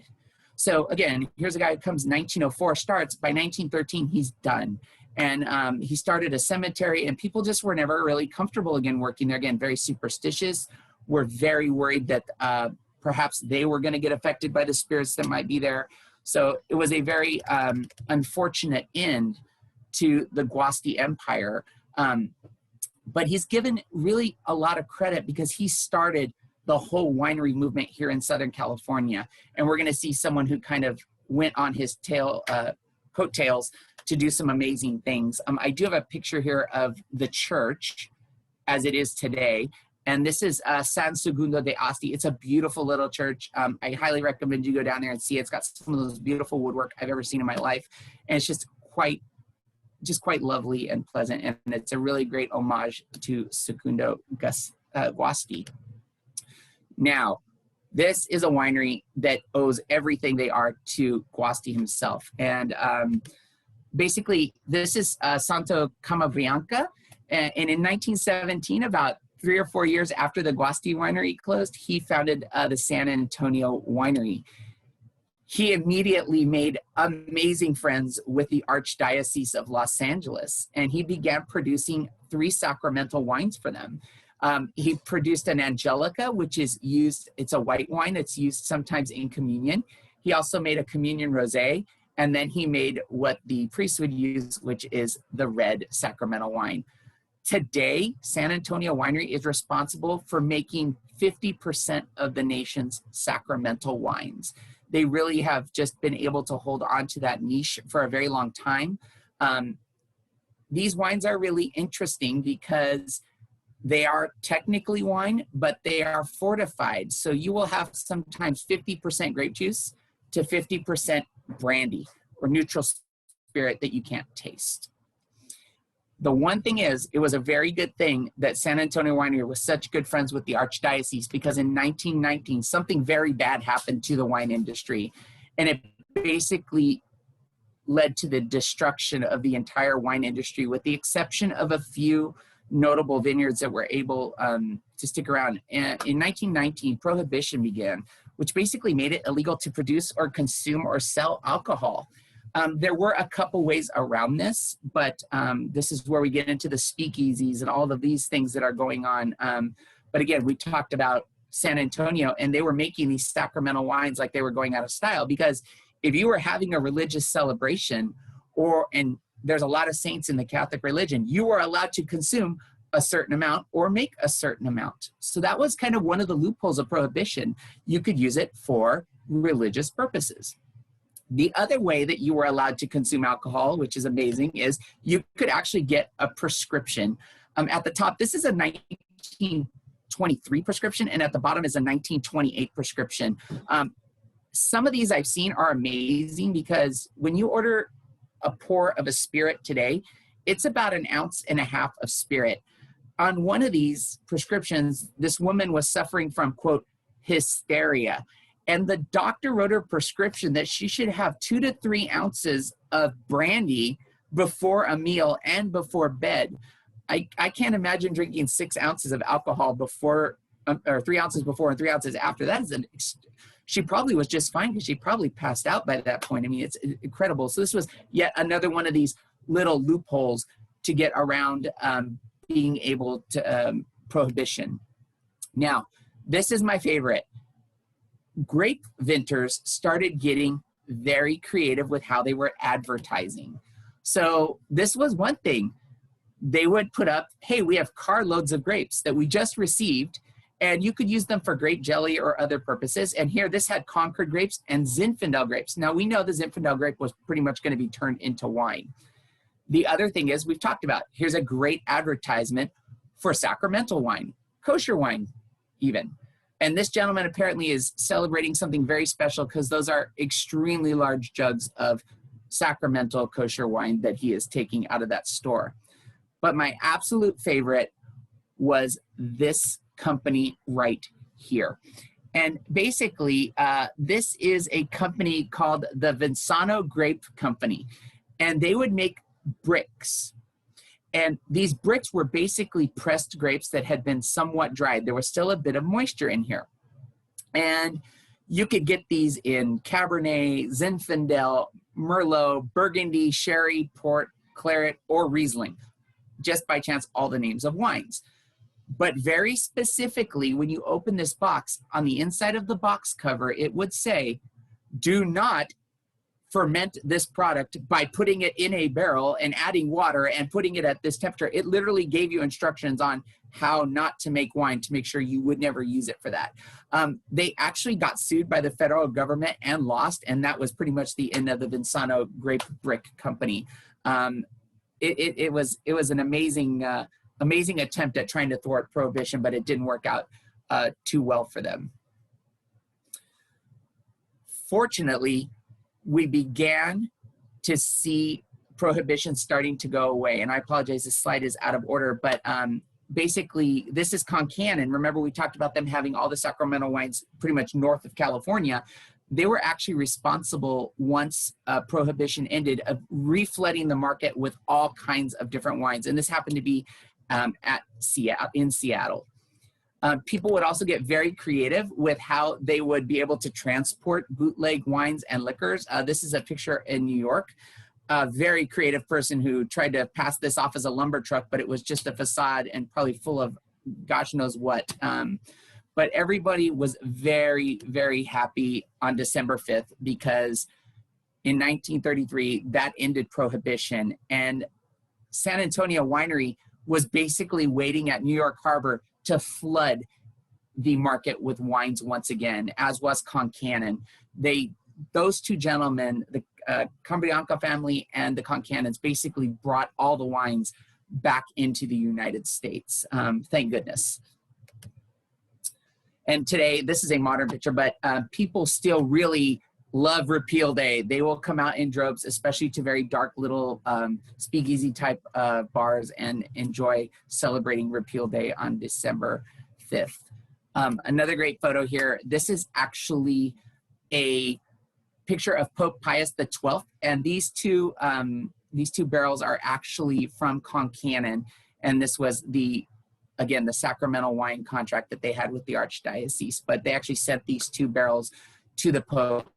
So again, here's a guy who comes 1904, starts, by 1913, he's done. And he started a cemetery, and people just were never really comfortable again working there. Again, very superstitious. We're very worried that perhaps they were going to get affected by the spirits that might be there. So it was a very unfortunate end to the Guasti Empire. But he's given really a lot of credit because he started the whole winery movement here in Southern California. And we're going to see someone who kind of went on his coattails to do some amazing things. I do have a picture here of the church as it is today. And this is San Segundo de Asti. It's a beautiful little church. I highly recommend you go down there and see it. It's got some of those beautiful woodwork I've ever seen in my life. And it's just quite just quite lovely and pleasant. And it's a really great homage to Secundo Guasti. Now, this is a winery that owes everything they are to Guasti himself. And basically, this is Santo Camavianca. And in 1917, about 3 or 4 years after the Guasti Winery closed, he founded the San Antonio Winery. He immediately made amazing friends with the Archdiocese of Los Angeles, and he began producing 3 sacramental wines for them. He produced an Angelica, which is used, it's a white wine, it's used sometimes in communion. He also made a communion rosé, and then he made what the priests would use, which is the red sacramental wine. Today, San Antonio Winery is responsible for making 50% of the nation's sacramental wines. They really have just been able to hold on to that niche for a very long time. These wines are really interesting because they are technically wine, but they are fortified. So you will have sometimes 50% grape juice to 50% brandy or neutral spirit that you can't taste. The one thing is, it was a very good thing that San Antonio Winery was such good friends with the Archdiocese, because in 1919, something very bad happened to the wine industry, and it basically led to the destruction of the entire wine industry, with the exception of a few notable vineyards that were able to stick around. And in 1919, Prohibition began, which basically made it illegal to produce or consume or sell alcohol. There were a couple ways around this, but this is where we get into the speakeasies and all of these things that are going on. But again, we talked about San Antonio, and they were making these sacramental wines like they were going out of style, because if you were having a religious celebration, and there's a lot of saints in the Catholic religion, you were allowed to consume a certain amount or make a certain amount. So that was kind of one of the loopholes of Prohibition. You could use it for religious purposes. The other way that you were allowed to consume alcohol, which is amazing, is you could actually get a prescription. At the top, this is a 1923 prescription, and at the bottom is a 1928 prescription. Some of these I've seen are amazing, because when you order a pour of a spirit today, it's about 1.5 ounces of spirit. On one of these prescriptions, this woman was suffering from, quote, hysteria. And the doctor wrote her prescription that she should have 2 to 3 ounces of brandy before a meal and before bed. I can't imagine drinking 6 ounces of alcohol before, or 3 ounces before and 3 ounces after. That is she probably was just fine, because she probably passed out by that point. I mean, it's incredible. So this was yet another one of these little loopholes to get around being able to Prohibition. Now, this is my favorite. Grape vintners started getting very creative with how they were advertising. So this was one thing. They would put up, hey, we have carloads of grapes that we just received, and you could use them for grape jelly or other purposes. And here, this had Concord grapes and Zinfandel grapes. Now, we know the Zinfandel grape was pretty much going to be turned into wine. The other thing is, we've talked about, here's a great advertisement for sacramental wine, kosher wine even. And this gentleman apparently is celebrating something very special, because those are extremely large jugs of sacramental kosher wine that he is taking out of that store. But my absolute favorite was this company right here. And basically, this is a company called the Vinsano Grape Company. And they would make bricks. And these bricks were basically pressed grapes that had been somewhat dried. There was still a bit of moisture in here. And you could get these in Cabernet, Zinfandel, Merlot, Burgundy, Sherry, Port, Claret, or Riesling. Just by chance, all the names of wines. But very specifically, when you open this box, on the inside of the box cover, it would say, do not ferment this product by putting it in a barrel and adding water and putting it at this temperature. It literally gave you instructions on how not to make wine to make sure you would never use it for that. They actually got sued by the federal government and lost, and that was pretty much the end of the Vinsano Grape Brick Company. It was an amazing attempt at trying to thwart Prohibition, but it didn't work out too well for them. Fortunately, we began to see prohibition starting to go away. And I apologize, this slide is out of order, but basically this is Concannon. Remember, we talked about them having all the Sacramento wines pretty much north of California. They were actually responsible, once prohibition ended, of reflooding the market with all kinds of different wines. And this happened to be in Seattle. People would also get very creative with how they would be able to transport bootleg wines and liquors. This is a picture in New York. A very creative person who tried to pass this off as a lumber truck, but it was just a facade and probably full of gosh knows what. But everybody was very, very happy on December 5th because in 1933, that ended prohibition. And San Antonio Winery was basically waiting at New York Harbor to flood the market with wines once again, as was Concannon. Those two gentlemen, the Cambrianca family and the Concannons, basically brought all the wines back into the United States. Thank goodness. And today, this is a modern picture, but people still really love Repeal Day. They will come out in droves, especially to very dark little speakeasy type bars, and enjoy celebrating Repeal Day on December 5th. Another great photo here. This is actually a picture of Pope Pius XII, and these two barrels are actually from Concannon, and this was again, the Sacramento wine contract that they had with the Archdiocese, but they actually sent these 2 barrels to the Pope.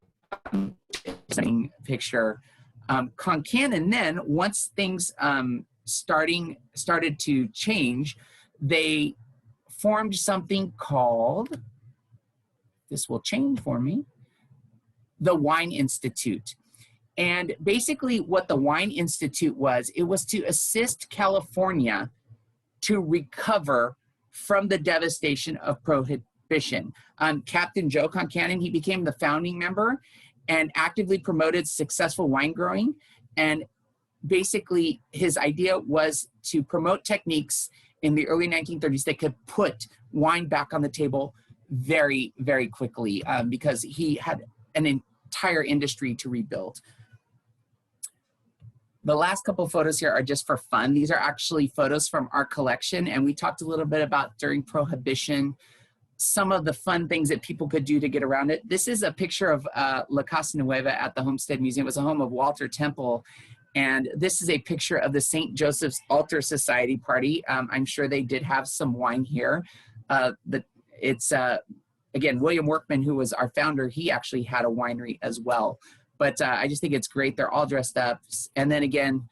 Picture. Concannon then, once things started to change, they formed something called, this will change for me, the Wine Institute. And basically what the Wine Institute was, it was to assist California to recover from the devastation of prohibition. Captain Joe Concannon, he became the founding member and actively promoted successful wine growing. And basically his idea was to promote techniques in the early 1930s that could put wine back on the table very, very quickly because he had an entire industry to rebuild. The last couple photos here are just for fun. These are actually photos from our collection, and we talked a little bit about during Prohibition, some of the fun things that people could do to get around it. This is a picture of La Casa Nueva at the Homestead Museum. It was a home of Walter Temple, and this is a picture of the St. Joseph's Altar Society party. I'm sure they did have some wine here. Again, William Workman, who was our founder, he actually had a winery as well. But I just think it's great. They're all dressed up. And then again,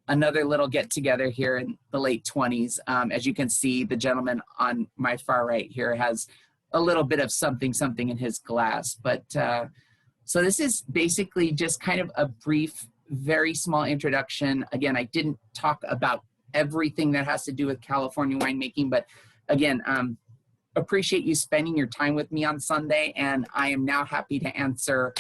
another little get together here in the late 20s. As you can see, the gentleman on my far right here has a little bit of something in his glass. But so this is basically just kind of a brief, very small introduction. Again, I didn't talk about everything that has to do with California winemaking, but again, appreciate you spending your time with me on Sunday. And I am now happy to answer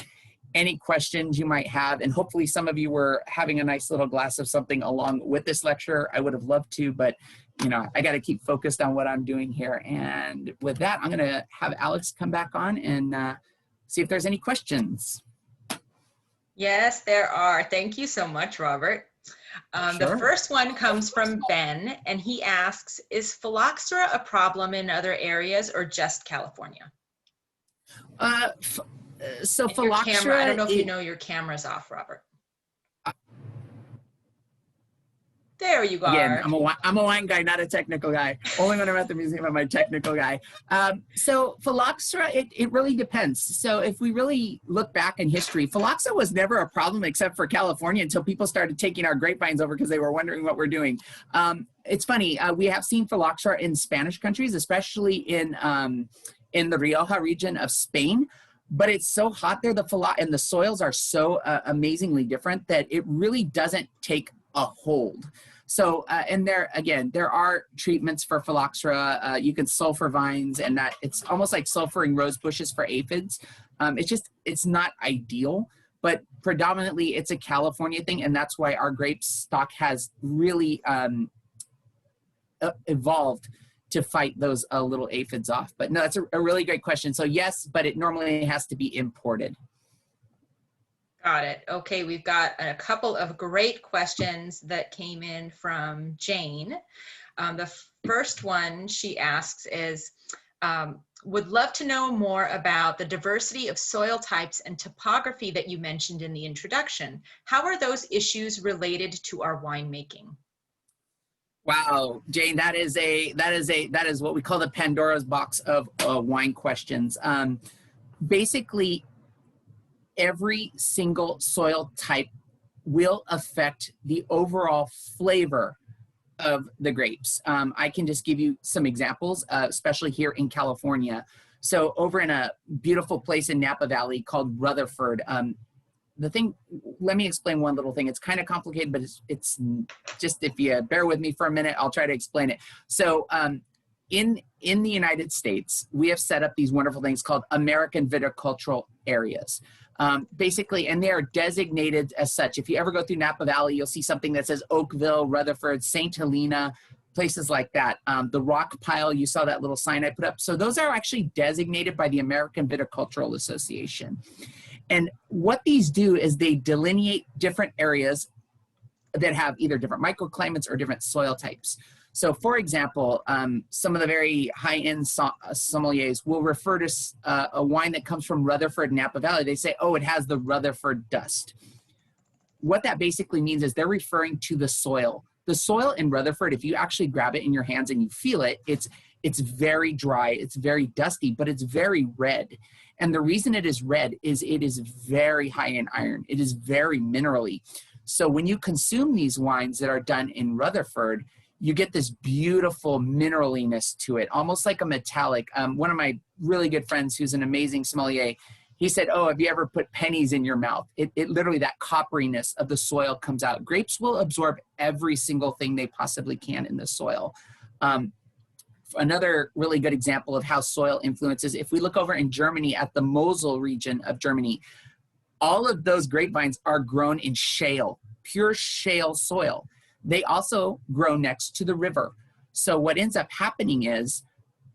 any questions you might have, and hopefully some of you were having a nice little glass of something along with this lecture. I would have loved to, but you know, I got to keep focused on what I'm doing here. And with that, I'm going to have Alex come back on and see if there's any questions. Yes, there are. Thank you so much, Robert. Sure. The first one comes from Ben, and he asks, is phylloxera a problem in other areas or just California? So and phylloxera, I don't know if you know your camera's off, Robert. There you are. Again, I'm a wine guy, not a technical guy. Only when I'm at the museum, I'm a technical guy. So phylloxera, it really depends. So if we really look back in history, phylloxera was never a problem except for California until people started taking our grapevines over because they were wondering what we're doing. It's funny, we have seen phylloxera in Spanish countries, especially in the Rioja region of Spain. But it's so hot there, and the soils are so amazingly different that it really doesn't take a hold. So, and there are treatments for phylloxera. You can sulfur vines, and that it's almost like sulfuring rose bushes for aphids. It's not ideal, but predominantly it's a California thing, and that's why our grape stock has really evolved to fight those little aphids off. But no, that's a really great question. So yes, but it normally has to be imported. Got it. Okay, we've got a couple of great questions that came in from Jane. The first one she asks is, would love to know more about the diversity of soil types and topography that you mentioned in the introduction. How are those issues related to our winemaking? Wow, Jane, that is what we call the Pandora's box of wine questions. Basically, every single soil type will affect the overall flavor of the grapes. I can just give you some examples, especially here in California. So over in a beautiful place in Napa Valley called Rutherford, let me explain one little thing. It's kind of complicated, but it's just, if you bear with me for a minute, I'll try to explain it. So in the United States, we have set up these wonderful things called American viticultural areas. Basically, and they are designated as such. If you ever go through Napa Valley, you'll see something that says Oakville, Rutherford, St. Helena, places like that. The Rock Pile, you saw that little sign I put up. So those are actually designated by the American Viticultural Association. And what these do is they delineate different areas that have either different microclimates or different soil types. So for example, some of the very high-end sommeliers will refer to a wine that comes from Rutherford, Napa Valley. They say, oh, it has the Rutherford dust. What that basically means is they're referring to the soil. The soil in Rutherford, if you actually grab it in your hands and you feel it, it's very dry, it's very dusty, but it's very red. And the reason it is red is it is very high in iron. It is very minerally. So when you consume these wines that are done in Rutherford, you get this beautiful mineraliness to it, almost like a metallic. One of my really good friends who's an amazing sommelier, he said, oh, have you ever put pennies in your mouth? It literally, that copperiness of the soil comes out. Grapes will absorb every single thing they possibly can in the soil. Another really good example of how soil influences, if we look over in Germany at the Mosel region of Germany, all of those grapevines are grown in shale, pure shale soil. They also grow next to the river. So what ends up happening is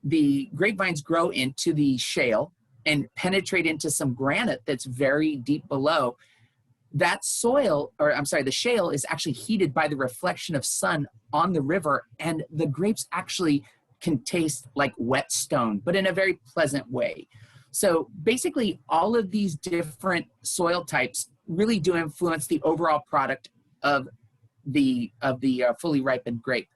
the grapevines grow into the shale and penetrate into some granite that's very deep below. That soil, or I'm sorry, the shale is actually heated by the reflection of sun on the river, and the grapes actually can taste like wet stone, but in a very pleasant way. So basically, all of these different soil types really do influence the overall product of the fully ripened grape.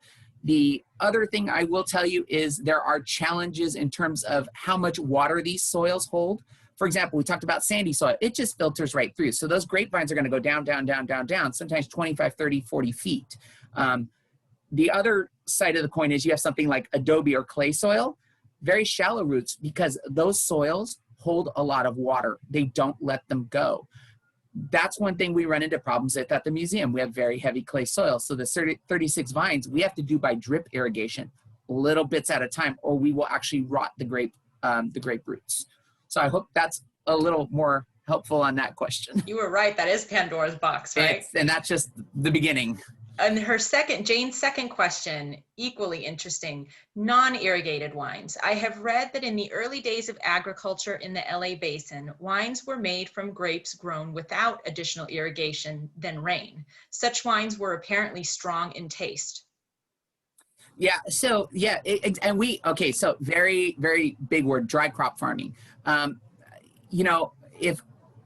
The other thing I will tell you is there are challenges in terms of how much water these soils hold. For example, we talked about sandy soil. It just filters right through. So those grapevines are going to go down, down, down, down, down, sometimes 25, 30, 40 feet. The other side of the coin is you have something like adobe or clay soil, very shallow roots, because those soils hold a lot of water. They don't let them go. That's one thing we run into problems with at the museum. We have very heavy clay soil. So the 36 vines, we have to do by drip irrigation, little bits at a time, or we will actually rot the grape roots. So I hope that's a little more helpful on that question. You were right. That is Pandora's box, right? And that's just the beginning. And Jane's second question, equally interesting, non-irrigated wines. I have read that in the early days of agriculture in the LA basin, wines were made from grapes grown without additional irrigation than rain. Such wines were apparently strong in taste. Yeah, so yeah, so very, very big word, dry crop farming. You know,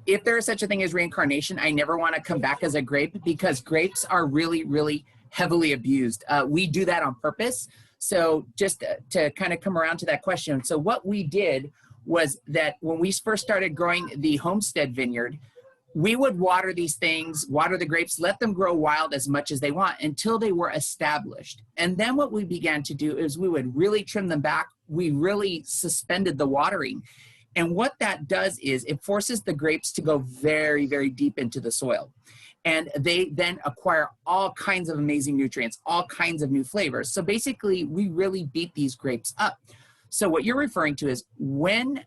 if there is such a thing as reincarnation, I never want to come back as a grape, because grapes are really, really heavily abused. We do that on purpose. So just to kind of come around to that question. So what we did was that when we first started growing the Homestead vineyard, we would water these things, water the grapes, let them grow wild as much as they want until they were established. And then what we began to do is we would really trim them back. We really suspended the watering. And what that does is it forces the grapes to go very, very deep into the soil. And they then acquire all kinds of amazing nutrients, all kinds of new flavors. So basically, we really beat these grapes up. So what you're referring to is when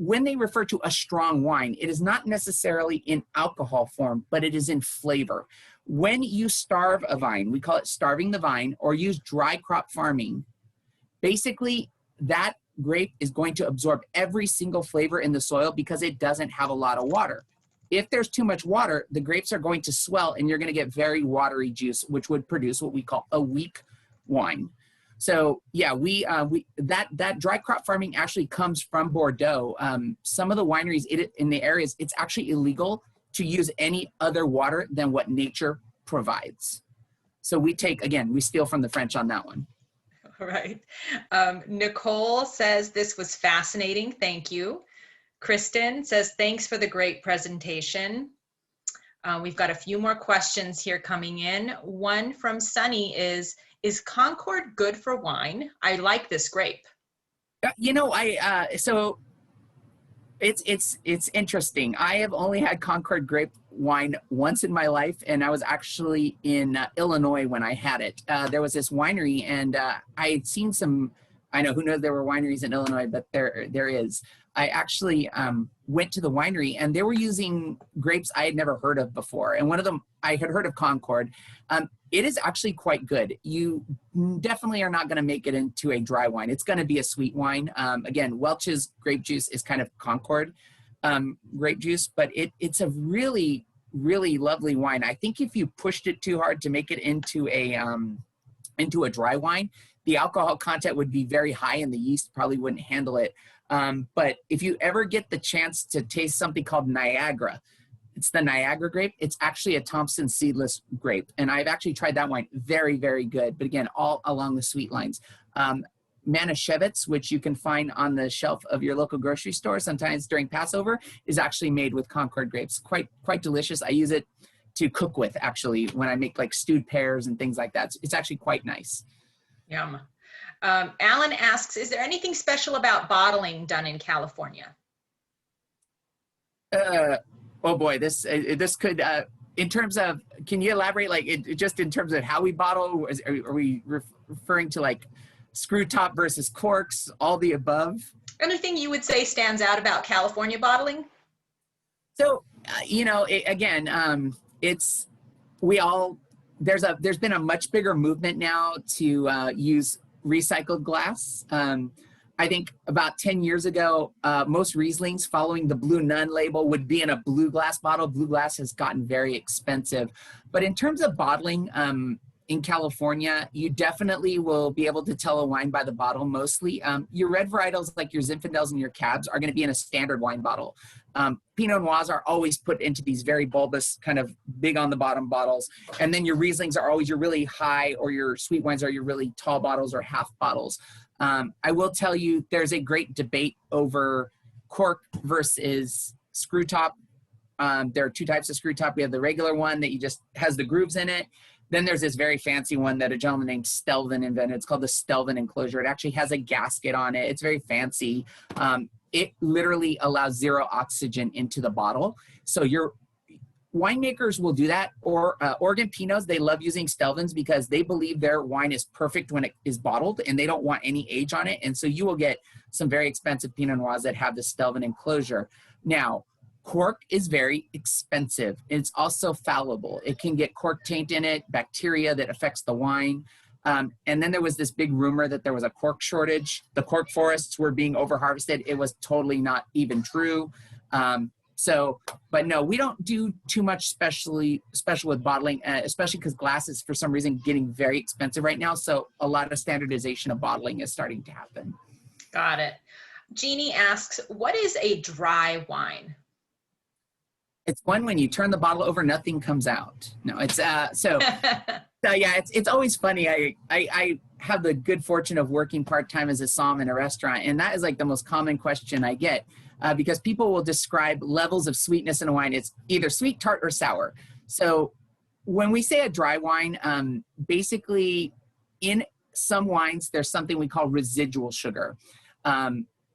they refer to a strong wine, it is not necessarily in alcohol form, but it is in flavor. When you starve a vine, we call it starving the vine, or use dry crop farming, basically that grape is going to absorb every single flavor in the soil because it doesn't have a lot of water. if there's too much water, the grapes are going to swell and you're going to get very watery juice, which would produce what we call a weak wine. So yeah, that dry crop farming actually comes from Bordeaux. Some of the wineries in the areas, it's actually illegal to use any other water than what nature provides. So we steal from the French on that one. Right. Nicole says, this was fascinating. Thank you. Kristen says, thanks for the great presentation. We've got a few more questions here coming in. One from Sunny is Concord good for wine? I like this grape. You know, so it's interesting. I have only had Concord grape wine once in my life, and I was actually in Illinois when I had it. There was this winery, and I had seen some. I know, who knows, there were wineries in Illinois, but there is. I actually went to the winery, and they were using grapes I had never heard of before. And one of them, I had heard of Concord. It is actually quite good. You definitely are not going to make it into a dry wine. It's going to be a sweet wine. Again, Welch's grape juice is kind of Concord grape juice, but it's a really, really lovely wine. I think if you pushed it too hard to make it into a dry wine, the alcohol content would be very high and the yeast probably wouldn't handle it. But if you ever get the chance to taste something called Niagara, it's the Niagara grape. It's actually a Thompson seedless grape. And I've actually tried that wine. Very, very good. But again, all along the sweet lines. Manischewitz, which you can find on the shelf of your local grocery store sometimes during Passover, is actually made with Concord grapes. Quite delicious. I use it to cook with, actually, when I make like stewed pears and things like that. It's actually quite nice. Yum. Alan asks, is there anything special about bottling done in California? Oh boy, this could, in terms of, can you elaborate, like just in terms of how we bottle? Are we referring to like screw top versus corks, all the above? Anything you would say stands out about California bottling? So, you know, there's been a much bigger movement now to use recycled glass. I think about 10 years ago, most Rieslings following the Blue Nun label would be in a blue glass bottle. Blue glass has gotten very expensive. But in terms of bottling in California, you definitely will be able to tell a wine by the bottle mostly. Your red varietals like your Zinfandels and your Cabs are going to be in a standard wine bottle. Pinot Noirs are always put into these very bulbous, kind of big on the bottom bottles. And then your Rieslings are always your really high, or your sweet wines are your really tall bottles or half bottles. I will tell you, there's a great debate over cork versus screw top. There are two types of screw top. We have the regular one that you just has the grooves in it. Then there's this very fancy one that a gentleman named Stelvin invented. It's called the Stelvin enclosure. It actually has a gasket on it. It's very fancy. It literally allows zero oxygen into the bottle. So your winemakers will do that. Or Oregon Pinots, they love using Stelvins because they believe their wine is perfect when it is bottled and they don't want any age on it. And so you will get some very expensive Pinot Noirs that have the Stelvin enclosure. Now, cork is very expensive. It's also fallible. It can get cork taint in it, bacteria that affects the wine. And then there was this big rumor that there was a cork shortage. The cork forests were being overharvested. It was totally not even true. But no, we don't do too much special with bottling, especially because glass is for some reason getting very expensive right now. So a lot of standardization of bottling is starting to happen. Got it. Jeannie asks, what is a dry wine? It's one when you turn the bottle over, nothing comes out. No, it's so yeah, it's always funny. I have the good fortune of working part-time as a somm in a restaurant, and that is like the most common question I get because people will describe levels of sweetness in a wine. It's either sweet, tart, or sour. So when we say a dry wine, basically in some wines, there's something we call residual sugar.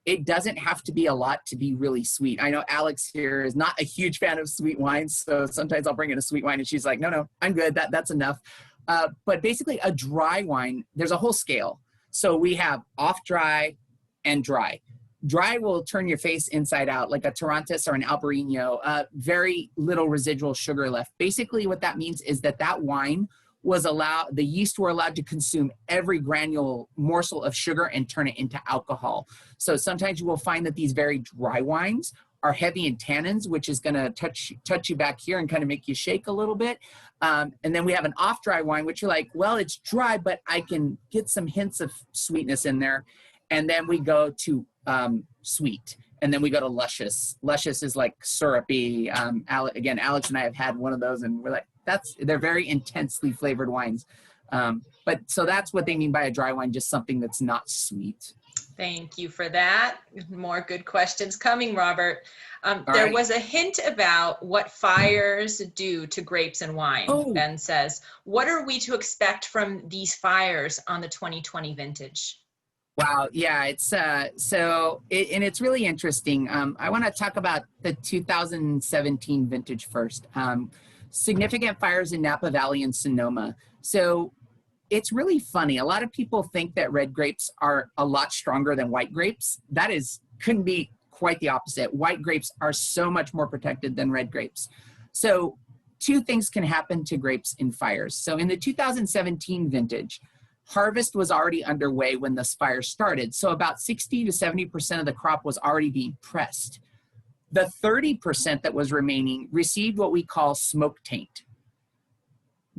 It doesn't have to be a lot to be really sweet. I know Alex here is not a huge fan of sweet wines, so sometimes I'll bring in a sweet wine and she's like, no, I'm good, that's enough. But basically a dry wine, there's a whole scale. So we have off dry and dry. Dry will turn your face inside out like a Torrontés or an Albarino, very little residual sugar left. Basically what that means is that wine the yeast were allowed to consume every granule morsel of sugar and turn it into alcohol. So sometimes you will find that these very dry wines are heavy in tannins, which is going to touch you back here and kind of make you shake a little bit. And then we have an off-dry wine, which you're like, well, it's dry, but I can get some hints of sweetness in there. And then we go to sweet. And then we go to luscious. Luscious is like syrupy. Again, Alex and I have had one of those, and we're like, they're very intensely flavored wines. But so that's what they mean by a dry wine, just something that's not sweet. Thank you for that. More good questions coming, Robert. There was a hint about what fires do to grapes and wine. Oh. Ben says, what are we to expect from these fires on the 2020 vintage? Wow, yeah, it's and it's really interesting. I want to talk about the 2017 vintage first. Significant fires in Napa Valley and Sonoma. So it's really funny. A lot of people think that red grapes are a lot stronger than white grapes. That couldn't be quite the opposite. White grapes are so much more protected than red grapes. So two things can happen to grapes in fires. So in the 2017 vintage, harvest was already underway when this fire started. So about 60 to 70% of the crop was already being pressed. The 30% that was remaining received what we call smoke taint.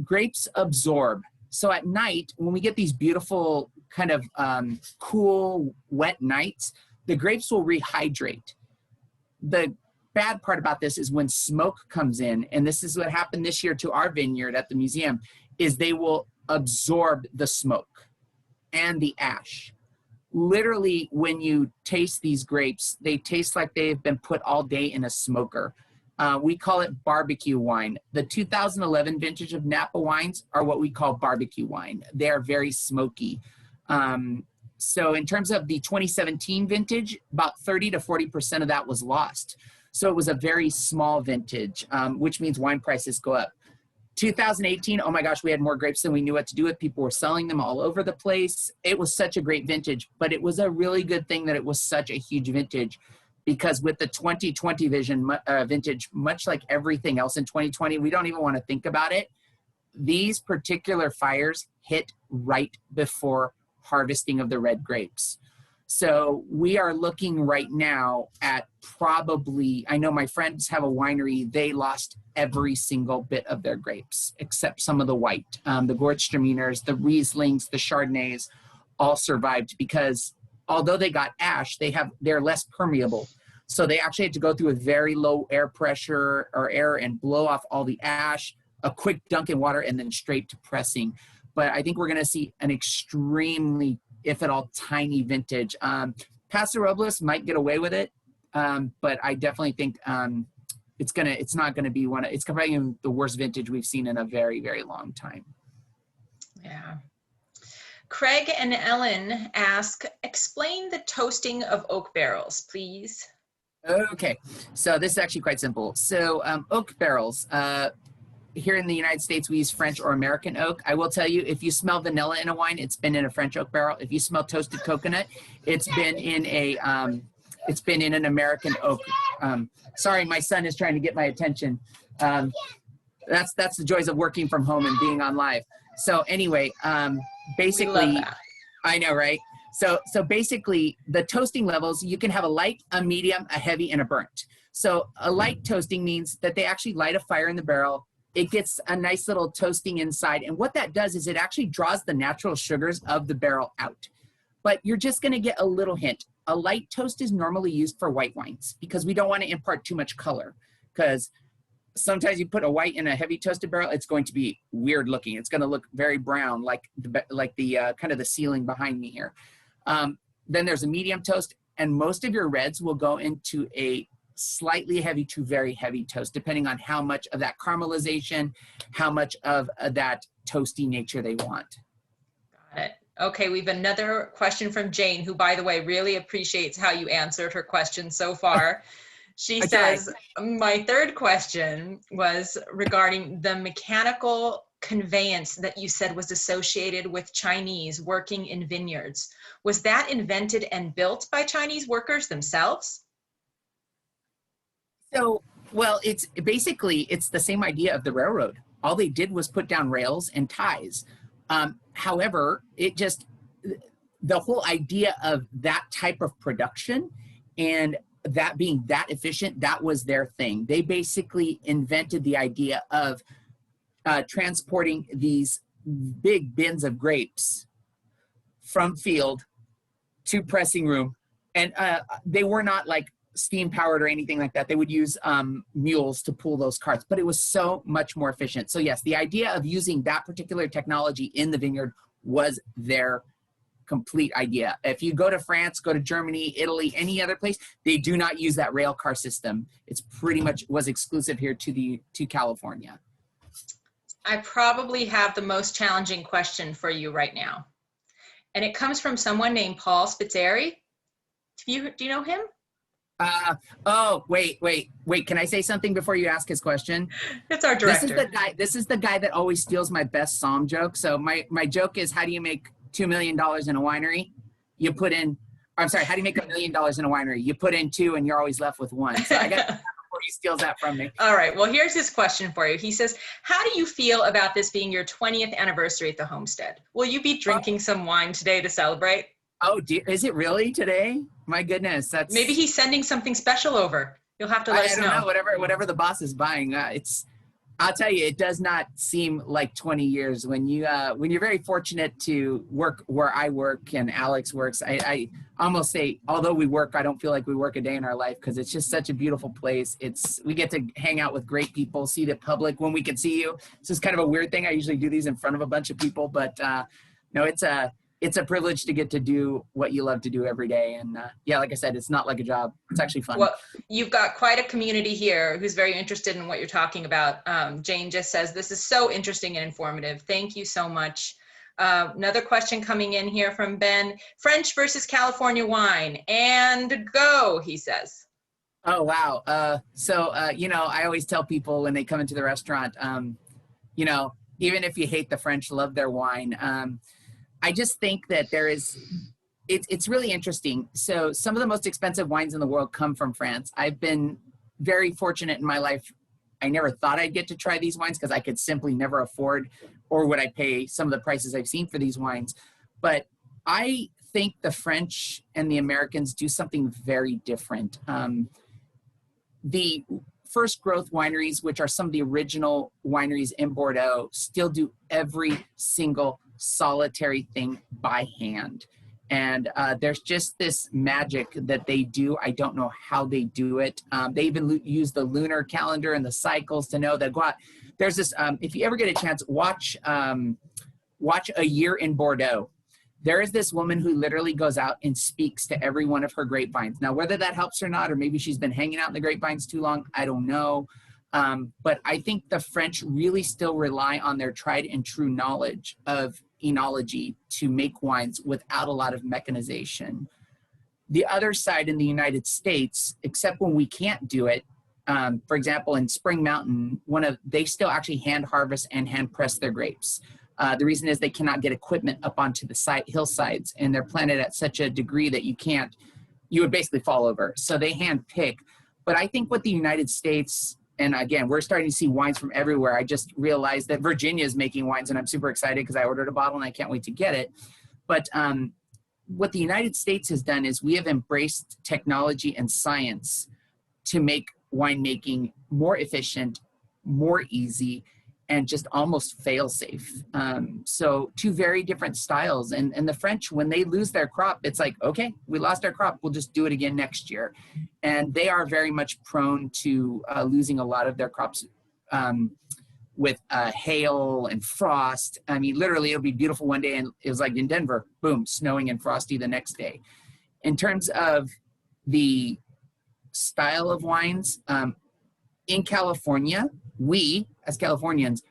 Grapes absorb. So at night, when we get these beautiful kind of cool, wet nights, the grapes will rehydrate. The bad part about this is when smoke comes in, and this is what happened this year to our vineyard at the museum, is they will absorb the smoke and the ash. Literally, when you taste these grapes, they taste like they've been put all day in a smoker. We call it barbecue wine. The 2011 vintage of Napa wines are what we call barbecue wine. They're very smoky. So in terms of the 2017 vintage, about 30 to 40% of that was lost. So it was a very small vintage, which means wine prices go up. 2018, oh my gosh, we had more grapes than we knew what to do with. People were selling them all over the place. It was such a great vintage, but it was a really good thing that it was such a huge vintage, because with the 2020 vintage, much like everything else in 2020, we don't even want to think about it. These particular fires hit right before harvesting of the red grapes. So we are looking right now at probably, I know my friends have a winery, they lost every single bit of their grapes, except some of the white. The Gewürztraminers, the Rieslings, the Chardonnays all survived because although they got ash, they're less permeable. So they actually had to go through a very low air pressure or air and blow off all the ash, a quick dunk in water, and then straight to pressing. But I think we're going to see an extremely, if at all, tiny vintage. Paso Robles might get away with it, but I definitely think it's not going to be it's probably the worst vintage we've seen in a very, very long time. Yeah. Craig and Ellen ask, explain the toasting of oak barrels, please. Okay, so this is actually quite simple. So oak barrels, here in the United States, we use French or American oak. I will tell you, if you smell vanilla in a wine, it's been in a French oak barrel. If you smell toasted coconut, it's been in an American oak. Sorry, my son is trying to get my attention. That's the joys of working from home and being on live. So anyway, basically, I know, right? So basically, the toasting levels, you can have a light, a medium, a heavy, and a burnt. So a light toasting means that they actually light a fire in the barrel. It gets a nice little toasting inside. And what that does is it actually draws the natural sugars of the barrel out. But you're just going to get a little hint. A light toast is normally used for white wines because we don't want to impart too much color. Because sometimes you put a white in a heavy toasted barrel, it's going to be weird looking. It's going to look very brown, like the kind of the ceiling behind me here. Then there's a medium toast, and most of your reds will go into a slightly heavy to very heavy toast, depending on how much of that caramelization, how much of that toasty nature they want. Got it. Okay, we have another question from Jane, who, by the way, really appreciates how you answered her question so far. She says, my third question was regarding the mechanical conveyance that you said was associated with Chinese working in vineyards. Was that invented and built by Chinese workers themselves? So, well, it's the same idea of the railroad. All they did was put down rails and ties. However, the whole idea of that type of production and that being that efficient, that was their thing. They basically invented the idea of transporting these big bins of grapes from field to pressing room. And they were not like steam powered or anything like that. They would use mules to pull those carts, but it was so much more efficient. So yes, the idea of using that particular technology in the vineyard was their complete idea. If you go to France, go to Germany, Italy, any other place, they do not use that rail car system. It's pretty much was exclusive here to California. I probably have the most challenging question for you right now. And it comes from someone named Paul Spitzeri. Do you know him? Oh, wait. Can I say something before you ask his question? It's our director. This is the guy that always steals my best Somm joke. So my joke is, how do you make $2 million in a winery? You put in, I'm sorry, how do you make $1 million in a winery? You put in 2 and you're always left with 1. So I got before he steals that from me. All right. Well, here's his question for you. He says, how do you feel about this being your 20th anniversary at the Homestead? Will you be drinking some wine today to celebrate? Oh, dear. Is it really today? My goodness. That's maybe he's sending something special over. You'll have to let us know. I don't know. Whatever the boss is buying. I'll tell you, it does not seem like 20 years when you're very fortunate to work where I work and Alex works. I almost say, although we work, I don't feel like we work a day in our life because it's just such a beautiful place. We get to hang out with great people, see the public when we can see you. This is kind of a weird thing. I usually do these in front of a bunch of people, but no, it's a privilege to get to do what you love to do every day. And yeah, like I said, it's not like a job. It's actually fun. Well, you've got quite a community here who's very interested in what you're talking about. Jane just says, this is so interesting and informative. Thank you so much. Another question coming in here from Ben, French versus California wine, and go, he says. Oh, wow. So, I always tell people when they come into the restaurant, even if you hate the French, love their wine. I just think that it's really interesting. So some of the most expensive wines in the world come from France. I've been very fortunate in my life. I never thought I'd get to try these wines because I could simply never afford, or would I pay some of the prices I've seen for these wines. But I think the French and the Americans do something very different. The first growth wineries, which are some of the original wineries in Bordeaux, still do every single solitary thing by hand. And there's just this magic that they do. I don't know how they do it. They even use the lunar calendar and the cycles to know that there's this, if you ever get a chance, watch A Year in Bordeaux. There is this woman who literally goes out and speaks to every one of her grapevines. Now, whether that helps or not, or maybe she's been hanging out in the grapevines too long, I don't know. But I think the French really still rely on their tried and true knowledge of enology to make wines without a lot of mechanization. The other side in the United States, except when we can't do it, for example, in Spring Mountain, they still actually hand harvest and hand press their grapes. The reason is they cannot get equipment up onto the hillsides, and they're planted at such a degree that you would basically fall over. So they hand pick. But I think what the United States, and again, we're starting to see wines from everywhere. I just realized that Virginia is making wines, and I'm super excited because I ordered a bottle and I can't wait to get it. But what the United States has done is we have embraced technology and science to make winemaking more efficient, more easy, and just almost fail-safe. So 2 very different styles. And the French, when they lose their crop, it's like, okay, we lost our crop, we'll just do it again next year. And they are very much prone to losing a lot of their crops with hail and frost. I mean, literally, it'll be beautiful one day, and it was like in Denver, boom, snowing and frosty the next day. In terms of the style of wines, in California, we, as Californians,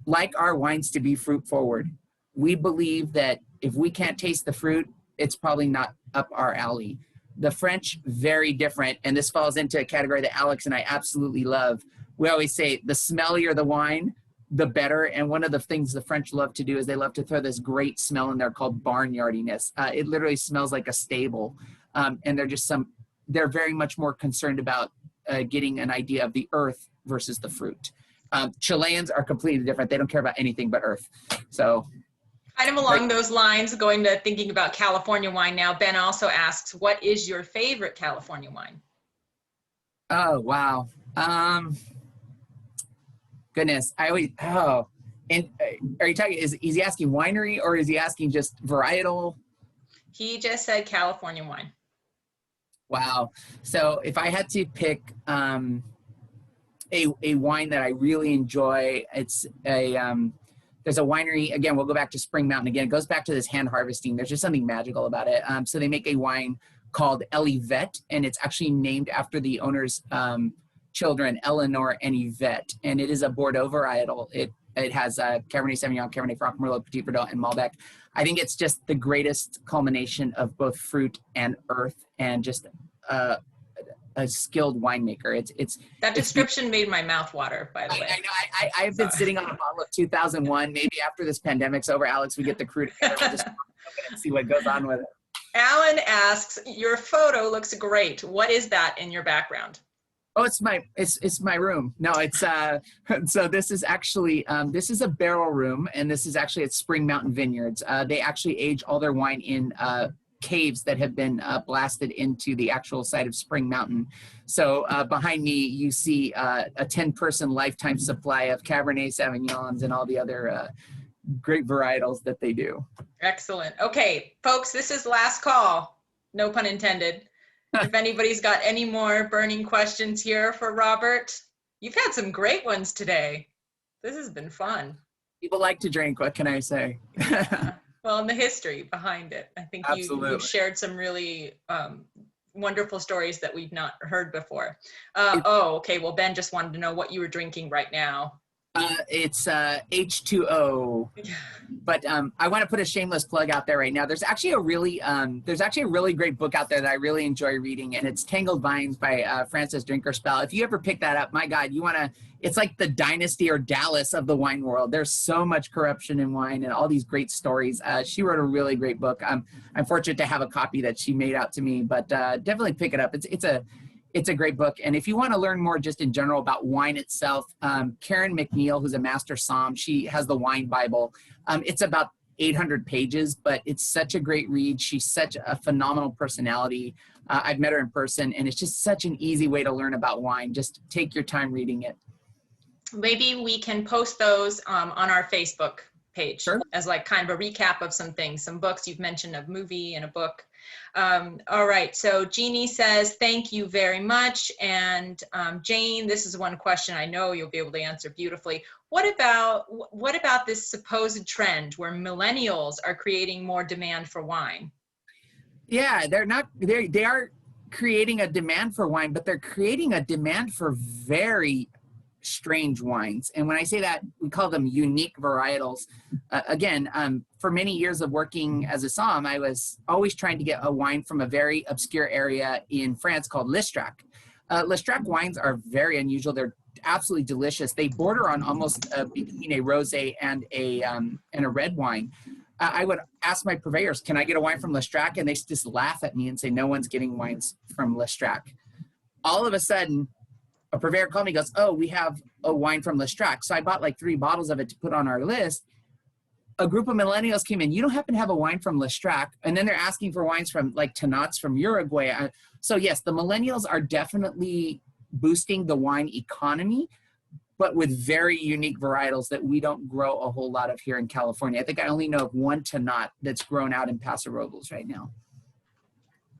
like our wines to be fruit forward. We believe that if we can't taste the fruit, it's probably not up our alley. The French, very different, and this falls into a category that Alex and I absolutely love. We always say the smellier the wine, the better, and one of the things the French love to do is they love to throw this great smell in there called barnyardiness. It literally smells like a stable, and they're very much more concerned about getting an idea of the earth versus the fruit. Chileans are completely different. They don't care about anything but earth. So, kind of along those lines, going to thinking about California wine now, Ben also asks, what is your favorite California wine? Oh, wow. Goodness. I always, oh, and are you talking, is he asking winery or is he asking just varietal? He just said California wine. Wow. So if I had to pick a wine that I really enjoy, it's there's a winery, again, we'll go back to Spring Mountain again. It goes back to this hand harvesting. There's just something magical about it. So they make a wine called Yvette, and it's actually named after the owner's children, Eleanor and Yvette. And it is a Bordeaux varietal. It has Cabernet Sauvignon, Cabernet Franc, Merlot, Petit Verdot, and Malbec. I think it's just the greatest culmination of both fruit and earth, and just a skilled winemaker. That description made my mouth water, by the way. I know. I've been sitting on a bottle of 2001. Maybe after this pandemic's over, Alex, we get the crew together. We'll just and see what goes on with it. Alan asks, your photo looks great. What is that in your background? Oh, it's my room. No, it's so this is actually this is a barrel room, and this is actually at Spring Mountain Vineyards. They actually age all their wine in caves that have been blasted into the actual site of Spring Mountain. So behind me, you see a 10-person lifetime supply of Cabernet Sauvignons and all the other great varietals that they do. Excellent. Okay, folks, this is last call. No pun intended. If anybody's got any more burning questions here for Robert, you've had some great ones today. This has been fun. People like to drink, what can I say? Well, and the history behind it. I think you've shared some really wonderful stories that we've not heard before. Okay. Well, Ben just wanted to know what you were drinking right now. It's H2O, but I want to put a shameless plug out there right now. There's actually a really great book out there that I really enjoy reading, and it's Tangled Vines by Frances Drinkerspell. If you ever pick that up, my God, it's like the Dynasty or Dallas of the wine world. There's so much corruption in wine and all these great stories. She wrote a really great book. I'm fortunate to have a copy that she made out to me, but definitely pick it up. It's a great book. And if you want to learn more just in general about wine itself, Karen McNeil, who's a master somm, she has the Wine Bible. It's about 800 pages, but it's such a great read. She's such a phenomenal personality. I've met her in person, and it's just such an easy way to learn about wine. Just take your time reading it. Maybe we can post those on our Facebook page. Sure. As like kind of a recap of some things, some books you've mentioned, a movie and a book. All right, so Jeannie says, thank you very much. And Jane, this is one question I know you'll be able to answer beautifully. What about this supposed trend where millennials are creating more demand for wine? Yeah, they are creating a demand for wine, but they're creating a demand for very strange wines. And when I say that, we call them unique varietals. Again, for many years of working as a somm, I was always trying to get a wine from a very obscure area in France called Lestrac. Lestrac wines are very unusual. They're absolutely delicious. They border on almost between a rosé and a red wine. I would ask my purveyors, can I get a wine from Lestrac? And they just laugh at me and say, no one's getting wines from Lestrac. All of a sudden, a purveyor called me and goes, oh, we have a wine from Lestrac. So I bought like 3 bottles of it to put on our list. A group of millennials came in, you don't happen to have a wine from Lestrac? And then they're asking for wines from like Tannats from Uruguay. So yes, the millennials are definitely boosting the wine economy, but with very unique varietals that we don't grow a whole lot of here in California. I think I only know of one Tannat that's grown out in Paso Robles right now.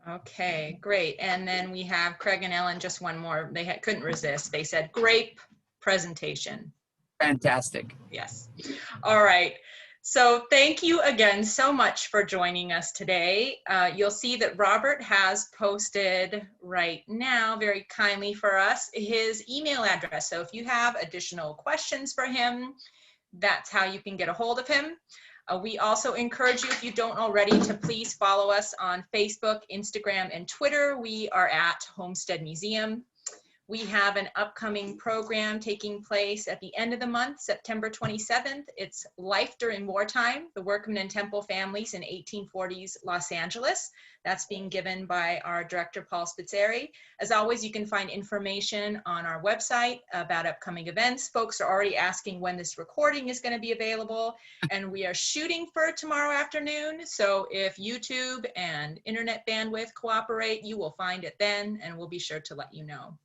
Okay, great. And then we have Craig and Ellen, just one more. They couldn't resist. They said, grape presentation. Fantastic. Yes. All right. So thank you again so much for joining us today. You'll see that Robert has posted right now very kindly for us his email address. So if you have additional questions for him, that's how you can get a hold of him. We also encourage you, if you don't already, to please follow us on Facebook, Instagram, and Twitter. We are at Homestead Museum. We have an upcoming program taking place at the end of the month, September 27th. It's Life During Wartime, the Workman and Temple Families in 1840s Los Angeles. That's being given by our director, Paul Spitzeri. As always, you can find information on our website about upcoming events. Folks are already asking when this recording is going to be available, and we are shooting for tomorrow afternoon. So if YouTube and internet bandwidth cooperate, you will find it then, and we'll be sure to let you know.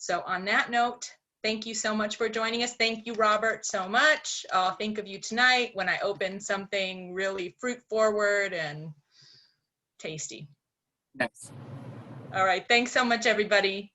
So on that note, thank you so much for joining us. Thank you, Robert, so much. I'll think of you tonight when I open something really fruit forward and tasty. Yes. All right. Thanks so much, everybody.